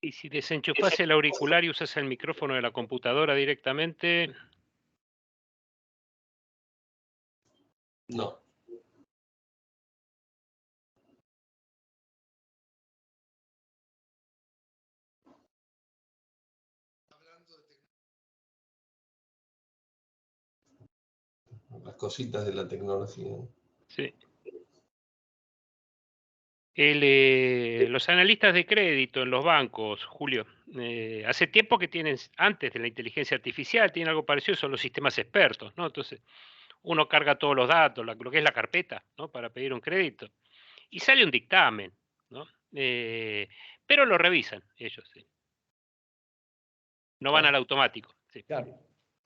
Y si desenchufas el auricular y usas el micrófono de la computadora directamente, No. Las cositas de la tecnología. Sí. Los analistas de crédito en los bancos, Julio, hace tiempo que tienen, antes de la inteligencia artificial, tienen algo parecido, son los sistemas expertos, ¿no? Entonces, uno carga todos los datos, lo que es la carpeta, ¿no? Para pedir un crédito. Y sale un dictamen, ¿no? Pero lo revisan ellos, ¿sí? No van al automático. Sí. Claro.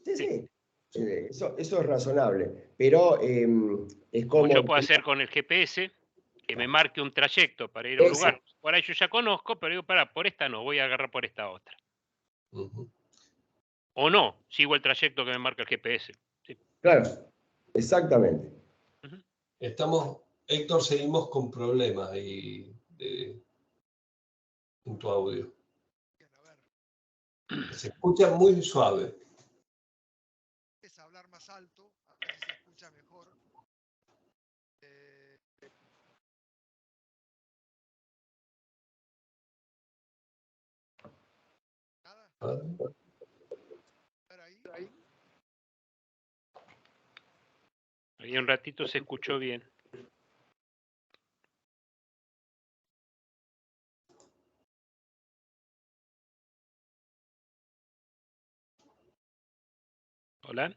Sí, Sí. sí. Eso es razonable. Pero es Como como. yo puedo hacer con el GPS, que me marque un trayecto para ir a un lugar. Por ahí yo ya conozco, pero digo, por esta no, voy a agarrar por esta otra. O no, sigo el trayecto que me marca el GPS. Sí. Claro, exactamente. Héctor, seguimos con problemas ahí en tu audio. Se escucha muy suave. Es hablar más alto, a ver si se escucha mejor. Nada. Ahí un ratito se escuchó bien. ¿Hola?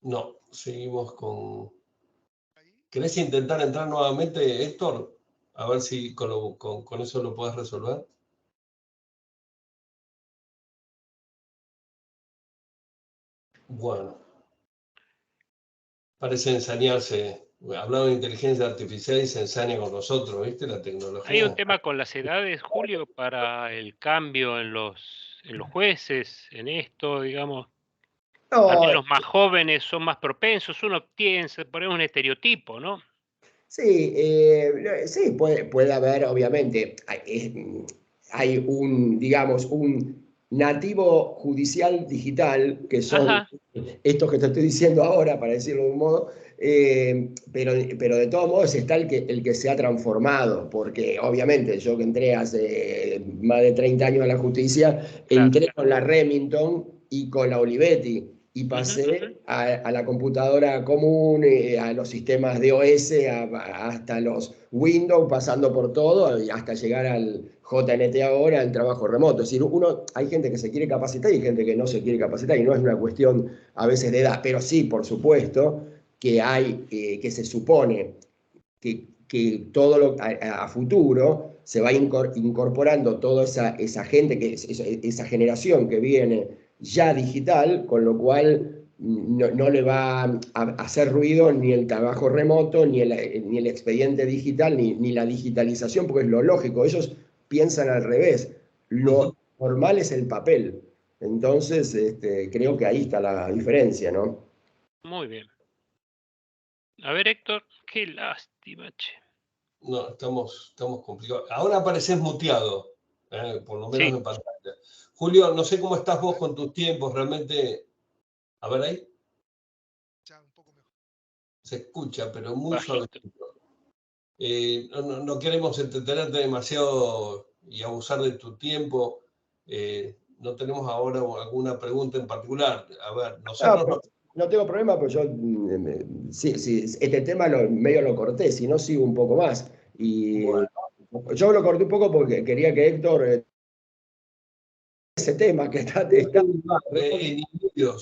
No, seguimos con... ¿Querés intentar entrar nuevamente, Héctor? A ver si con eso lo puedes resolver. Bueno. Parece ensañarse. Hablando de inteligencia artificial y se ensaña con nosotros, ¿viste? La tecnología. Hay un tema con las edades, Julio, para el cambio en los jueces, en esto, digamos. No, También los más jóvenes son más propensos, uno piensa, ponemos un estereotipo, ¿no? sí, sí, puede haber, obviamente, hay un, digamos, un nativo judicial digital, que son Ajá. estos que te estoy diciendo ahora, para decirlo de un modo, pero de todos modos está el que se ha transformado, porque obviamente yo que entré hace más de 30 años a la justicia, Claro. entré con la Remington y con la Olivetti, y pasé a la computadora común, a los sistemas DOS, hasta los Windows, pasando por todo, hasta llegar al JNT ahora, al trabajo remoto. Es decir, hay gente que se quiere capacitar y gente que no se quiere capacitar, y no es una cuestión a veces de edad, pero sí, por supuesto, que se supone que todo a futuro se va incorporando toda esa gente, esa generación que viene ya digital, con lo cual no le va a hacer ruido ni el trabajo remoto, ni el expediente digital, ni la digitalización, porque es lo lógico. Ellos piensan al revés. Lo normal es el papel. Entonces, creo que ahí está la diferencia, ¿no? Muy bien. A ver, Héctor, qué lástima, che. No, estamos complicados. Ahora apareces muteado, por lo menos Sí. en pantalla. Julio, no sé cómo estás vos con tus tiempos, realmente. A ver ahí. Un poco mejor. Se escucha, pero muy Bajito. suave. No queremos entretenerte demasiado y abusar de tu tiempo. No tenemos ahora alguna pregunta en particular. A ver, nosotros... No tengo problema, pero yo sí, este tema medio lo corté, si no sigo un poco más. Y Bueno. yo lo corté un poco porque quería que Héctor ese tema que está se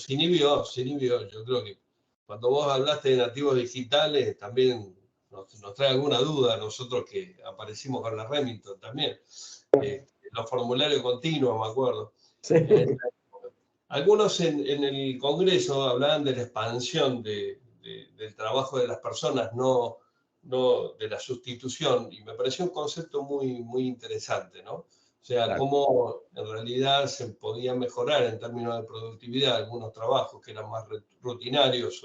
inhibió. Yo creo que cuando vos hablaste de nativos digitales también nos trae alguna duda a nosotros que aparecimos con la Remington también. Los formularios continuos, me acuerdo. Sí. Algunos en el Congreso hablaban de la expansión del trabajo de las personas, no de la sustitución, y me pareció un concepto muy interesante, ¿no? O sea, Claro. cómo en realidad se podía mejorar en términos de productividad algunos trabajos que eran más rutinarios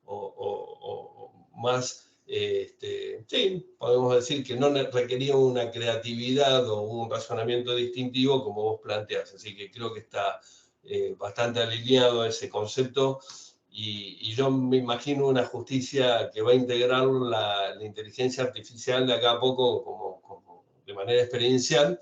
o más, sí, podemos decir que no requerían una creatividad o un razonamiento distintivo como vos planteás. Así que creo que está bastante alineado a ese concepto y yo me imagino una justicia que va a integrar la inteligencia artificial de acá a poco como de manera experiencial,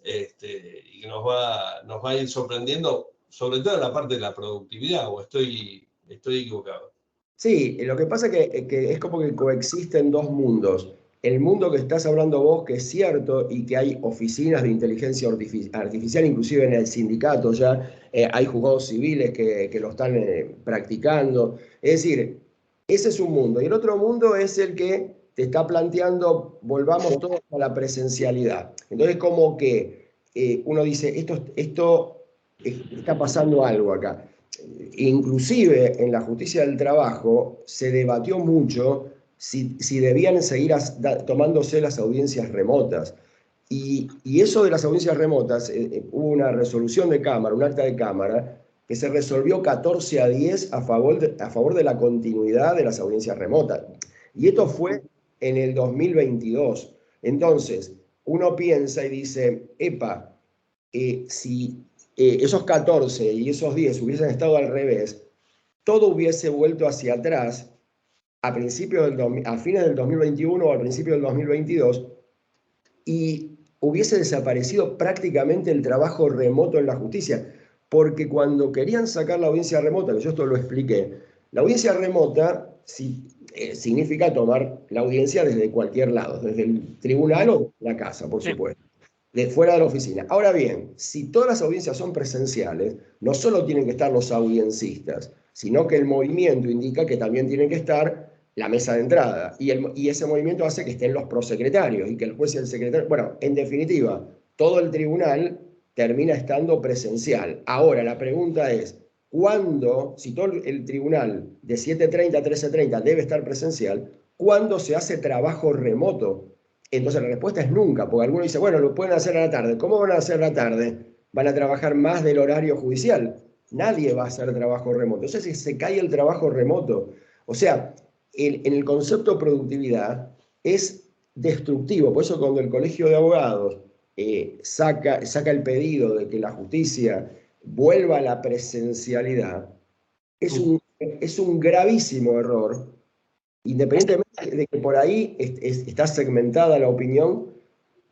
y que nos va a ir sorprendiendo, sobre todo en la parte de la productividad, o estoy equivocado. Sí, lo que pasa es que es como que coexisten dos mundos. El mundo que estás hablando vos, que es cierto, y que hay oficinas de inteligencia artificial, inclusive en el sindicato ya hay juzgados civiles que lo están practicando. Es decir, ese es un mundo. Y el otro mundo es el que te está planteando, volvamos todos a la presencialidad. Entonces, como que uno dice, esto está pasando algo acá. Inclusive en la justicia del trabajo se debatió mucho si debían seguir tomándose las audiencias remotas. Y eso de las audiencias remotas, hubo una resolución de Cámara, un acta de Cámara, que se resolvió 14-10 a favor de la continuidad de las audiencias remotas. Y esto fue en el 2022. Entonces, uno piensa y dice, epa, si esos 14 y esos 10 hubiesen estado al revés, todo hubiese vuelto hacia atrás a fines del 2021 o al principio del 2022 y hubiese desaparecido prácticamente el trabajo remoto en la justicia. Porque cuando querían sacar la audiencia remota, que yo esto lo expliqué, la audiencia remota significa tomar la audiencia desde cualquier lado, desde el tribunal o la casa, por supuesto, de fuera de la oficina. Ahora bien, si todas las audiencias son presenciales, no solo tienen que estar los audienciistas, sino que el movimiento indica que también tienen que estar la mesa de entrada, y ese movimiento hace que estén los prosecretarios y que el juez y el secretario, bueno, en definitiva, todo el tribunal termina estando presencial. Ahora, la pregunta es, ¿cuándo, si todo el tribunal de 7:30 a 13:30 debe estar presencial, cuándo se hace trabajo remoto? Entonces la respuesta es nunca, porque algunos dicen, bueno, lo pueden hacer a la tarde. ¿Cómo van a hacer a la tarde? Van a trabajar más del horario judicial. Nadie va a hacer trabajo remoto. Entonces se cae el trabajo remoto. O sea, en el concepto de productividad es destructivo. Por eso cuando el Colegio de Abogados saca el pedido de que la justicia vuelva a la presencialidad, es un gravísimo error, independientemente de que por ahí está segmentada la opinión,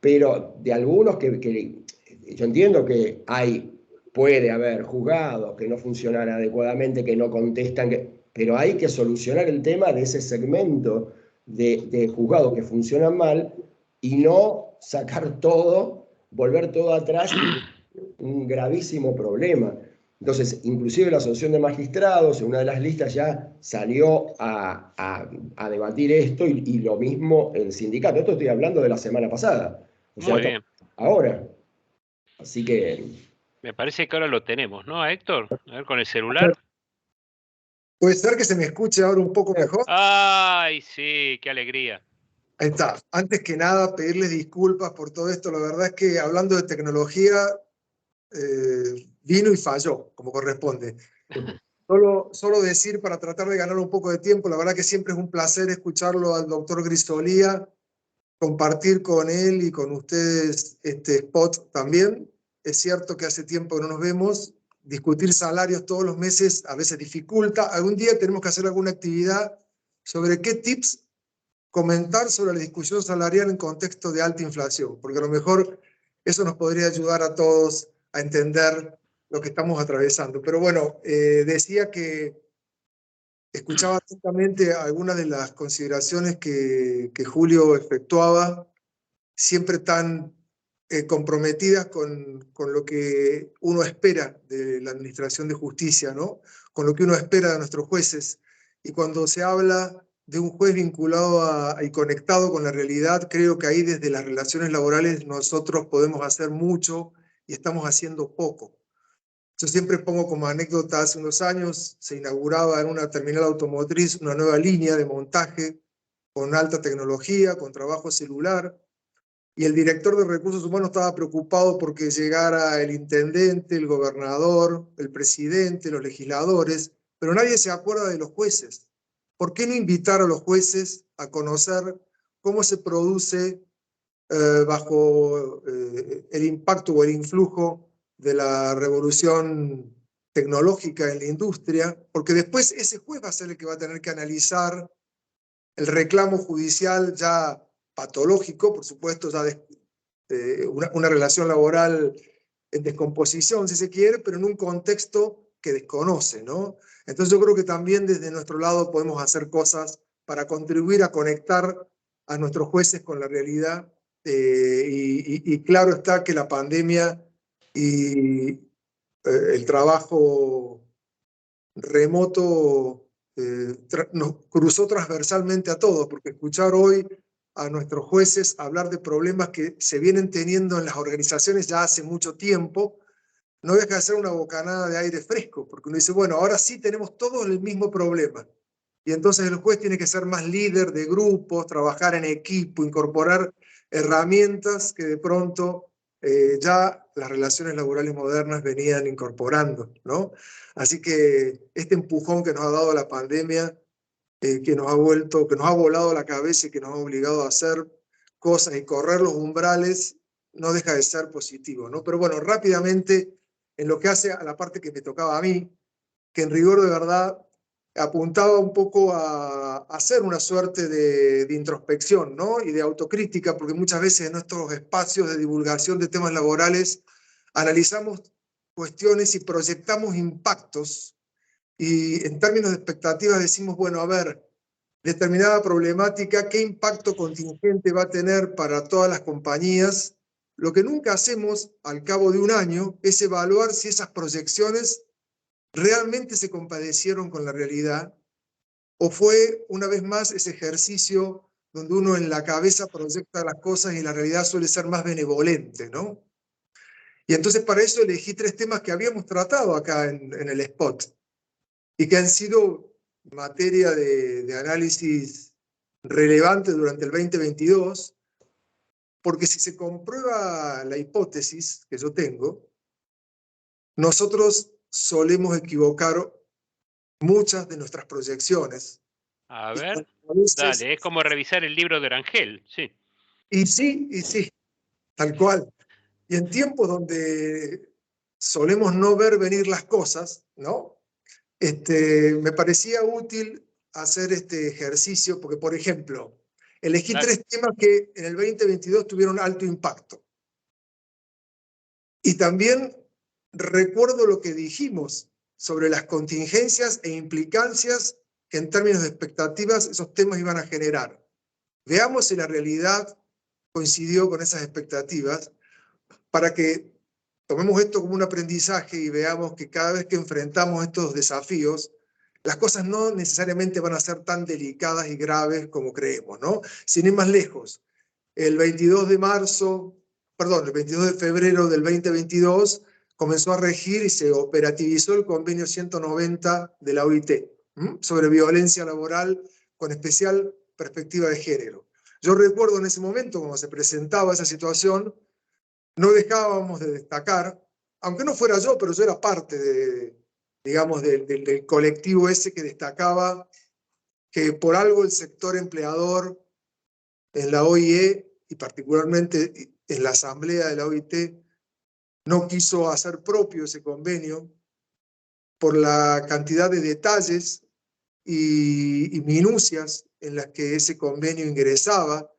pero de algunos que yo entiendo que puede haber juzgados que no funcionan adecuadamente, que no contestan, pero hay que solucionar el tema de ese segmento de juzgados que funcionan mal y no sacar todo, volver todo atrás, un gravísimo problema. Entonces, inclusive la Asociación de Magistrados, en una de las listas ya salió a debatir esto y lo mismo el sindicato. Esto estoy hablando de la semana pasada. O sea, muy bien. Ahora. Así que... Me parece que ahora lo tenemos, ¿no, Héctor? A ver, con el celular. Puede ser que se me escuche ahora un poco mejor. ¡Ay, sí! ¡Qué alegría! Ahí está. Antes que nada, pedirles disculpas por todo esto. La verdad es que hablando de tecnología, vino y falló, como corresponde. Solo decir, para tratar de ganar un poco de tiempo, la verdad que siempre es un placer escucharlo al doctor Grisolía, compartir con él y con ustedes este spot también. Es cierto que hace tiempo que no nos vemos. Discutir salarios todos los meses a veces dificulta. Algún día tenemos que hacer alguna actividad sobre qué tips comentar sobre la discusión salarial en contexto de alta inflación, porque a lo mejor eso nos podría ayudar a todos a entender lo que estamos atravesando. Pero bueno, decía que escuchaba atentamente algunas de las consideraciones que Julio efectuaba, siempre tan comprometidas con lo que uno espera de la administración de justicia, ¿no? Con lo que uno espera de nuestros jueces. Y cuando se habla de un juez vinculado y conectado con la realidad, creo que ahí desde las relaciones laborales nosotros podemos hacer mucho y estamos haciendo poco. Yo siempre pongo como anécdota, hace unos años se inauguraba en una terminal automotriz una nueva línea de montaje con alta tecnología, con trabajo celular, y el director de Recursos Humanos estaba preocupado porque llegara el intendente, el gobernador, el presidente, los legisladores, pero nadie se acuerda de los jueces. ¿Por qué no invitar a los jueces a conocer cómo se produce bajo el impacto o el influjo de la revolución tecnológica en la industria, porque después ese juez va a ser el que va a tener que analizar el reclamo judicial ya patológico, por supuesto, ya una relación laboral en descomposición, si se quiere, pero en un contexto que desconoce, ¿no? Entonces yo creo que también desde nuestro lado podemos hacer cosas para contribuir a conectar a nuestros jueces con la realidad, y claro está que la pandemia y el trabajo remoto nos cruzó transversalmente a todos, porque escuchar hoy a nuestros jueces hablar de problemas que se vienen teniendo en las organizaciones ya hace mucho tiempo, no deja de ser una bocanada de aire fresco, porque uno dice, bueno, ahora sí tenemos todos el mismo problema. Y entonces el juez tiene que ser más líder de grupos, trabajar en equipo, incorporar herramientas que de pronto ya las relaciones laborales modernas venían incorporando, ¿no? Así que este empujón que nos ha dado la pandemia, que nos ha volado la cabeza y que nos ha obligado a hacer cosas y correr los umbrales, no deja de ser positivo, ¿no? Pero bueno, rápidamente, en lo que hace a la parte que me tocaba a mí, que en rigor de verdad apuntaba un poco a hacer una suerte de introspección, ¿no? Y de autocrítica, porque muchas veces en nuestros espacios de divulgación de temas laborales analizamos cuestiones y proyectamos impactos, y en términos de expectativas decimos, bueno, a ver, determinada problemática, ¿qué impacto contingente va a tener para todas las compañías? Lo que nunca hacemos al cabo de un año es evaluar si esas proyecciones realmente se compadecieron con la realidad, o fue una vez más ese ejercicio donde uno en la cabeza proyecta las cosas y la realidad suele ser más benevolente, ¿no? Y entonces para eso elegí 3 temas que habíamos tratado acá en el spot y que han sido materia de análisis relevante durante el 2022, porque si se comprueba la hipótesis que yo tengo, nosotros solemos equivocar muchas de nuestras proyecciones. A ver, dale, es como revisar el libro de Orangel, sí. Y sí, tal cual. Y en tiempos donde solemos no ver venir las cosas, ¿no? Me parecía útil hacer este ejercicio, porque, por ejemplo, elegí 3 temas que en el 2022 tuvieron alto impacto. Y también recuerdo lo que dijimos sobre las contingencias e implicancias que en términos de expectativas esos temas iban a generar. Veamos si la realidad coincidió con esas expectativas, para que tomemos esto como un aprendizaje y veamos que cada vez que enfrentamos estos desafíos, las cosas no necesariamente van a ser tan delicadas y graves como creemos, ¿no? Sin ir más lejos, el 22 de febrero del 2022 comenzó a regir y se operativizó el convenio 190 de la OIT, sobre violencia laboral con especial perspectiva de género. Yo recuerdo en ese momento, cuando se presentaba esa situación, no dejábamos de destacar, aunque no fuera yo, pero yo era parte digamos, del colectivo ese que destacaba que por algo el sector empleador en la OIE y particularmente en la asamblea de la OIT no quiso hacer propio ese convenio por la cantidad de detalles y minucias en las que ese convenio ingresaba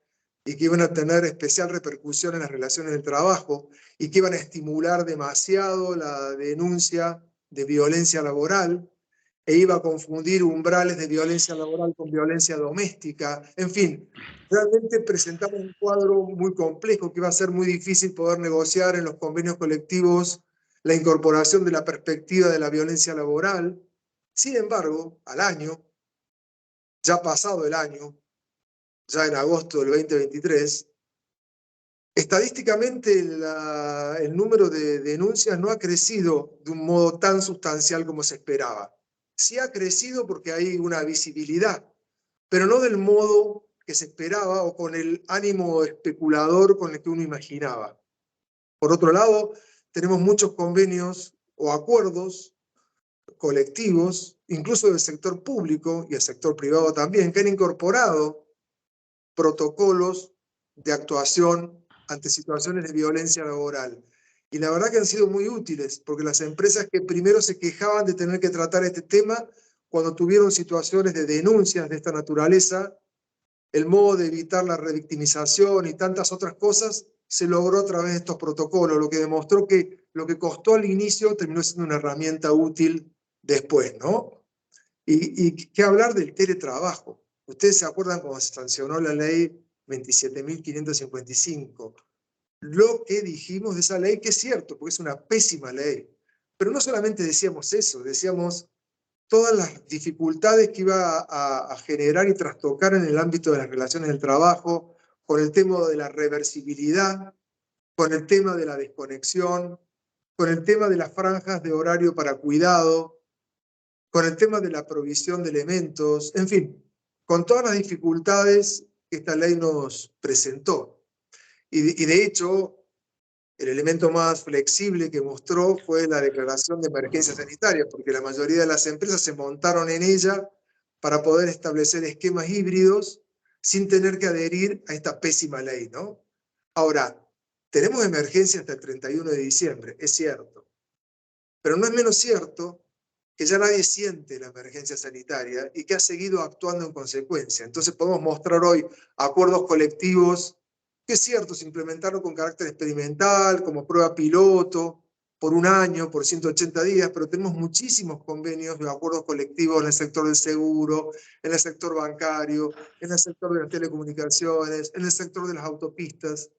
y que iban a tener especial repercusión en las relaciones del trabajo y que iban a estimular demasiado la denuncia de violencia laboral e iba a confundir umbrales de violencia laboral con violencia doméstica. En fin, realmente presentamos un cuadro muy complejo que iba a ser muy difícil poder negociar en los convenios colectivos la incorporación de la perspectiva de la violencia laboral. Sin embargo, al año, ya pasado el año, ya en agosto del 2023, estadísticamente el número de denuncias no ha crecido de un modo tan sustancial como se esperaba. Sí ha crecido porque hay una visibilidad, pero no del modo que se esperaba o con el ánimo especulador con el que uno imaginaba. Por otro lado, tenemos muchos convenios o acuerdos colectivos, incluso del sector público y el sector privado también, que han incorporado protocolos de actuación ante situaciones de violencia laboral. Y la verdad que han sido muy útiles, porque las empresas que primero se quejaban de tener que tratar este tema, cuando tuvieron situaciones de denuncias de esta naturaleza, el modo de evitar la revictimización y tantas otras cosas, se logró a través de estos protocolos, lo que demostró que lo que costó al inicio terminó siendo una herramienta útil después, ¿no? Y qué hablar del teletrabajo. Ustedes se acuerdan cuando se sancionó la ley 27.555. Lo que dijimos de esa ley, que es cierto, porque es una pésima ley. Pero no solamente decíamos eso, decíamos todas las dificultades que iba a generar y trastocar en el ámbito de las relaciones del trabajo, con el tema de la reversibilidad, con el tema de la desconexión, con el tema de las franjas de horario para cuidado, con el tema de la provisión de elementos, en fin, con todas las dificultades que esta ley nos presentó. Y de hecho, el elemento más flexible que mostró fue la declaración de emergencia sanitaria, porque la mayoría de las empresas se montaron en ella para poder establecer esquemas híbridos sin tener que adherir a esta pésima ley, ¿no? Ahora, tenemos emergencia hasta el 31 de diciembre, es cierto, pero no es menos cierto que ya nadie siente la emergencia sanitaria y que ha seguido actuando en consecuencia. Entonces podemos mostrar hoy acuerdos colectivos que es cierto, se implementaron con carácter experimental, como prueba piloto, por un año, por 180 días, pero tenemos muchísimos convenios de acuerdos colectivos en el sector del seguro, en el sector bancario, en el sector de las telecomunicaciones, en el sector de las autopistas,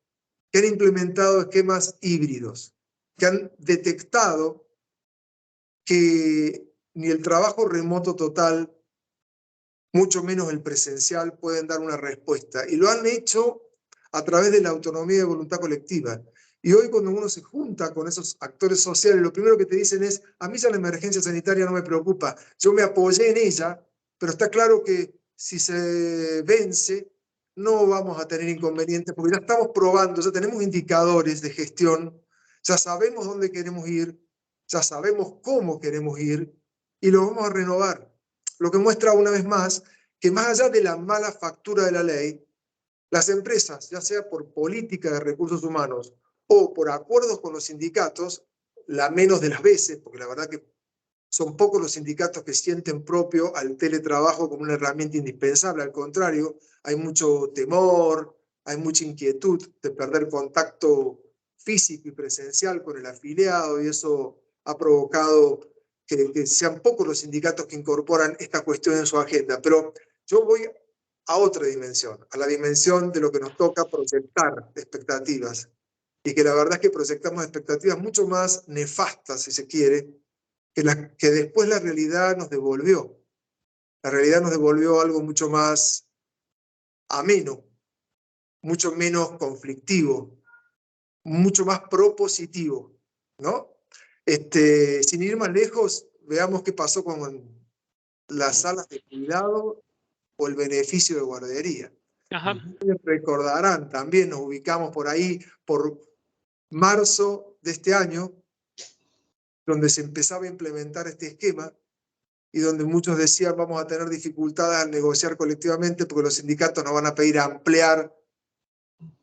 que han implementado esquemas híbridos, que han detectado que ni el trabajo remoto total, mucho menos el presencial, pueden dar una respuesta. Y lo han hecho a través de la autonomía de voluntad colectiva. Y hoy cuando uno se junta con esos actores sociales, lo primero que te dicen es, a mí ya la emergencia sanitaria no me preocupa, yo me apoyé en ella, pero está claro que si se vence, no vamos a tener inconvenientes, porque ya estamos probando, ya tenemos indicadores de gestión, ya sabemos dónde queremos ir, ya sabemos cómo queremos ir, y lo vamos a renovar. Lo que muestra una vez más que más allá de la mala factura de la ley, las empresas, ya sea por política de recursos humanos o por acuerdos con los sindicatos, la menos de las veces, porque la verdad que son pocos los sindicatos que sienten propio al teletrabajo como una herramienta indispensable, al contrario, hay mucho temor, hay mucha inquietud de perder contacto físico y presencial con el afiliado, y eso ha provocado que sean pocos los sindicatos que incorporan esta cuestión en su agenda. Pero yo voy a otra dimensión, a la dimensión de lo que nos toca proyectar expectativas, y que la verdad es que proyectamos expectativas mucho más nefastas, si se quiere, que después la realidad nos devolvió. La realidad nos devolvió algo mucho más ameno, mucho menos conflictivo, mucho más propositivo, ¿no? Sin ir más lejos, veamos qué pasó con las salas de cuidado o el beneficio de guardería. Ajá. Recordarán, también nos ubicamos por ahí, por marzo de este año, donde se empezaba a implementar este esquema y donde muchos decían vamos a tener dificultades al negociar colectivamente porque los sindicatos nos van a pedir ampliar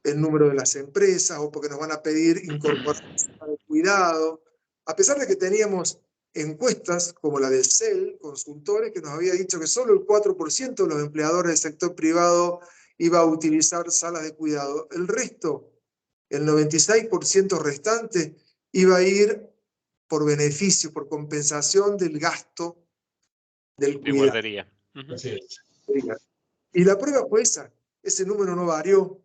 el número de las empresas o porque nos van a pedir incorporar el cuidado, a pesar de que teníamos encuestas como la del CEL, consultores, que nos había dicho que solo el 4% de los empleadores del sector privado iba a utilizar salas de cuidado. El resto, el 96% restante, iba a ir por beneficio, por compensación del gasto del De cuidado. guardería. Así es. Y la prueba fue esa, ese número no varió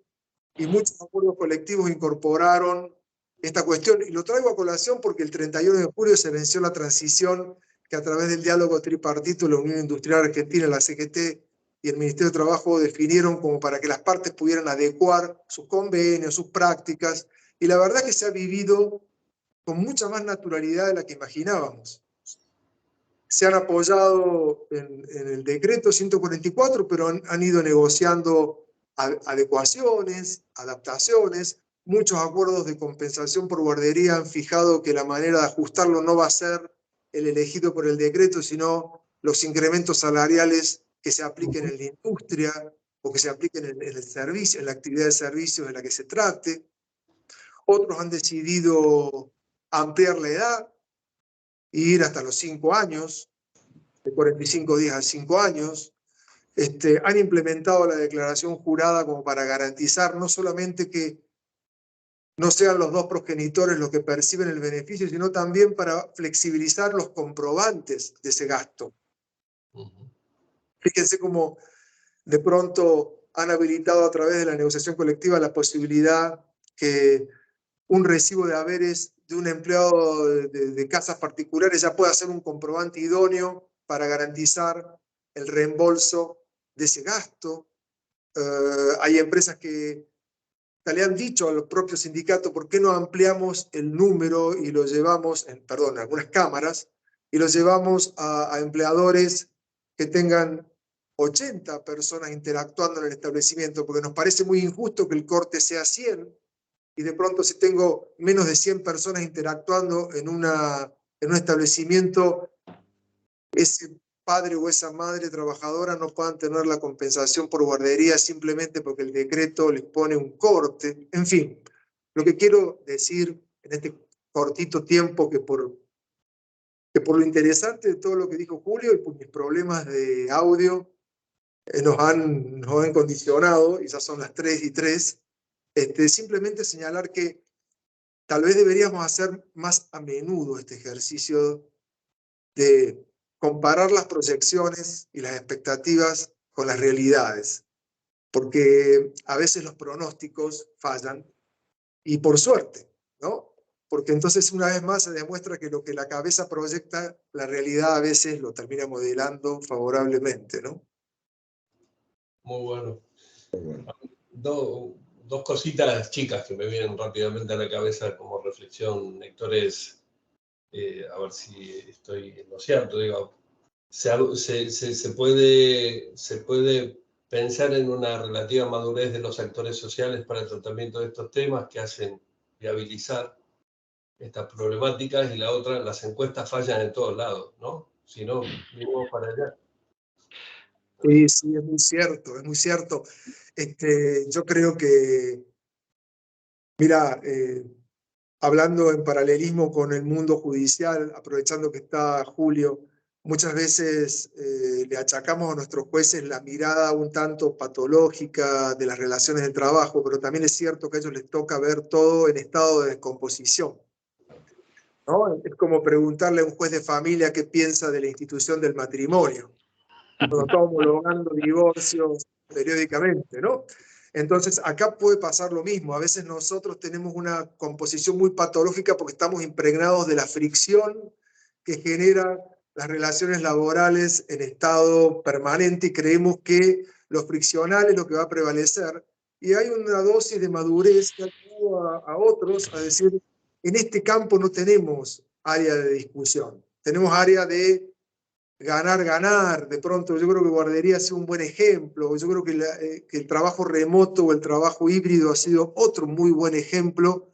y muchos acuerdos colectivos incorporaron esta cuestión. Y lo traigo a colación porque el 31 de julio se venció la transición que a través del diálogo tripartito la Unión Industrial Argentina, la CGT y el Ministerio de Trabajo definieron como para que las partes pudieran adecuar sus convenios, sus prácticas. Y la verdad que se ha vivido con mucha más naturalidad de la que imaginábamos. Se han apoyado en el decreto 144, pero han ido negociando adecuaciones, adaptaciones. Muchos acuerdos de compensación por guardería han fijado que la manera de ajustarlo no va a ser el elegido por el decreto, sino los incrementos salariales que se apliquen en la industria o que se apliquen en el servicio, en la actividad de servicios en la que se trate. Otros han decidido ampliar la edad e ir hasta los 5 años, de 45 días a 5 años. Han implementado la declaración jurada como para garantizar no solamente que no sean los dos progenitores los que perciben el beneficio, sino también para flexibilizar los comprobantes de ese gasto. Fíjense cómo de pronto han habilitado a través de la negociación colectiva la posibilidad que un recibo de haberes de un empleado de casas particulares ya pueda ser un comprobante idóneo para garantizar el reembolso de ese gasto. Hay empresas que le han dicho a los propios sindicatos, ¿por qué no ampliamos el número y lo llevamos, perdón, algunas cámaras, y lo llevamos a empleadores que tengan 80 personas interactuando en el establecimiento? Porque nos parece muy injusto que el corte sea 100, y de pronto si tengo menos de 100 personas interactuando en un establecimiento, ese padre o esa madre trabajadora no puedan tener la compensación por guardería simplemente porque el decreto les pone un corte. En fin, lo que quiero decir en este cortito tiempo, que por lo interesante de todo lo que dijo Julio y por mis problemas de audio nos han condicionado, y ya son las 3:03, simplemente señalar que tal vez deberíamos hacer más a menudo este ejercicio de comparar las proyecciones y las expectativas con las realidades, porque a veces los pronósticos fallan, y por suerte, ¿no? Porque entonces una vez más se demuestra que lo que la cabeza proyecta, la realidad a veces lo termina modelando favorablemente, ¿no? Muy bueno. Dos cositas chicas que me vienen rápidamente a la cabeza como reflexión, Héctor, es a ver si estoy en lo cierto, digo, se puede pensar en una relativa madurez de los actores sociales para el tratamiento de estos temas que hacen viabilizar estas problemáticas, y la otra, las encuestas fallan en todos lados, ¿no? Si no, miremos para allá. Sí, sí, es muy cierto, es muy cierto. Yo creo que, mira, hablando en paralelismo con el mundo judicial, aprovechando que está Julio, muchas veces le achacamos a nuestros jueces la mirada un tanto patológica de las relaciones de trabajo, pero también es cierto que a ellos les toca ver todo en estado de descomposición, ¿no? Es como preguntarle a un juez de familia qué piensa de la institución del matrimonio, cuando estamos homologando divorcios periódicamente, ¿no? Entonces, acá puede pasar lo mismo. A veces nosotros tenemos una composición muy patológica porque estamos impregnados de la fricción que genera las relaciones laborales en estado permanente, y creemos que lo friccional es lo que va a prevalecer. Y hay una dosis de madurez que ha llevado a otros a decir, en este campo no tenemos área de discusión, tenemos área de ganar, ganar. De pronto yo creo que guardería ha sido un buen ejemplo. Yo creo que el trabajo remoto o el trabajo híbrido ha sido otro muy buen ejemplo,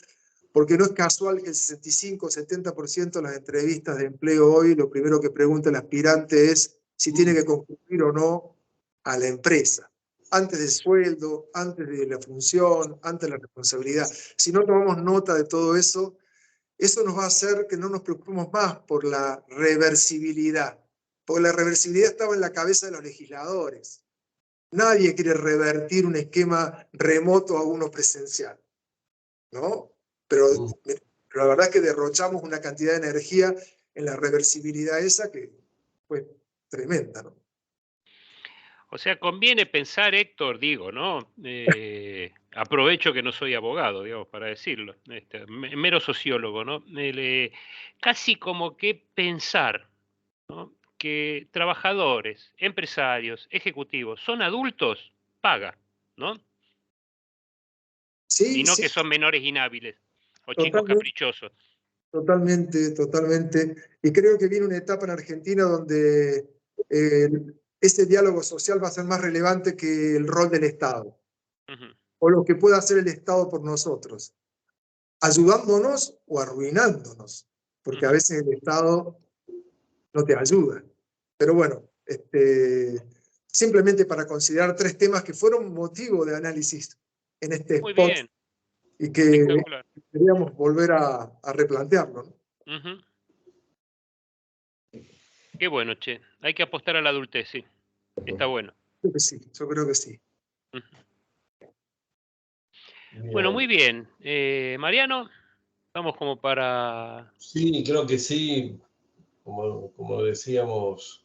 porque no es casual que el 65-70% de las entrevistas de empleo hoy, lo primero que pregunta el aspirante es si tiene que concurrir o no a la empresa, antes del sueldo, antes de la función, antes de la responsabilidad. Si no tomamos nota de todo eso, eso nos va a hacer que no nos preocupemos más por la reversibilidad, porque la reversibilidad estaba en la cabeza de los legisladores. Nadie quiere revertir un esquema remoto a uno presencial, ¿no? Pero la verdad es que derrochamos una cantidad de energía en la reversibilidad esa que fue tremenda, ¿no? O sea, conviene pensar, Héctor, digo, ¿no? Aprovecho que no soy abogado, digamos, para decirlo, mero sociólogo, ¿no? Casi como que pensar, ¿no?, que trabajadores, empresarios, ejecutivos son adultos, paga, ¿no? Sí, Y no sí, que son menores inhábiles o chicos totalmente, caprichosos. totalmente, totalmente. Y creo que viene una etapa en Argentina donde ese diálogo social va a ser más relevante que el rol del Estado, o lo que pueda hacer el Estado por nosotros, ayudándonos o arruinándonos, porque a veces el Estado no te ayuda. Pero bueno, simplemente para considerar 3 temas que fueron motivo de análisis en este Muy spot bien. y que Espectacular. deberíamos volver a replantearlo, ¿no? Ujú. Qué bueno, che. Hay que apostar a la adultez, sí. Está bueno. Creo que sí, yo creo que sí. Ujú. Bueno, muy bien. Mariano, vamos como para... Sí, creo que sí. Como decíamos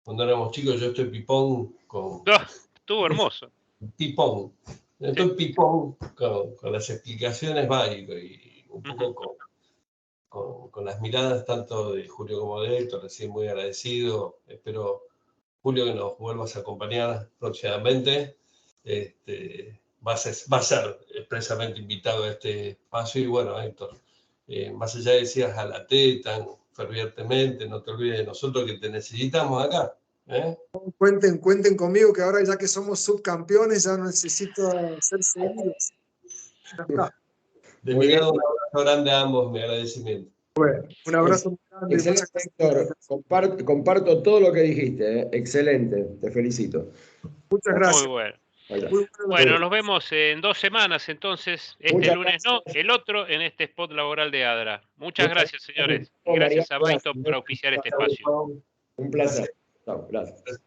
cuando éramos chicos, yo estoy pipón con ¡Ah! Estuvo hermoso. pipón. Estoy pipón con las explicaciones y un poco Ujú. con las miradas tanto de Julio como de Héctor, recién muy agradecido. Espero, Julio, que nos vuelvas a acompañar próximamente. Va a ser expresamente invitado a este espacio. Y bueno, Héctor, más allá de decías a la T tan fervientemente, no te olvides de nosotros que te necesitamos acá. Cuenten conmigo que ahora ya que somos subcampeones ya no necesito ser seguidos. Ya está. De Muy mi bien. lado, un abrazo grande a ambos, mi agradecimiento. Un abrazo muy grande. Excelente, Muchas gracias. Héctor. Comparto todo lo que dijiste. Excelente, te felicito. Muchas Muy gracias. bueno. Muy buena Bueno, noche. nos vemos en 2 semanas entonces. Este Muchas lunes no, gracias. el otro en este spot laboral de ADRA. Muchas gracias, señores. Y Mariano, gracias a Byton por auspiciar este espacio. Un placer. Chao, gracias.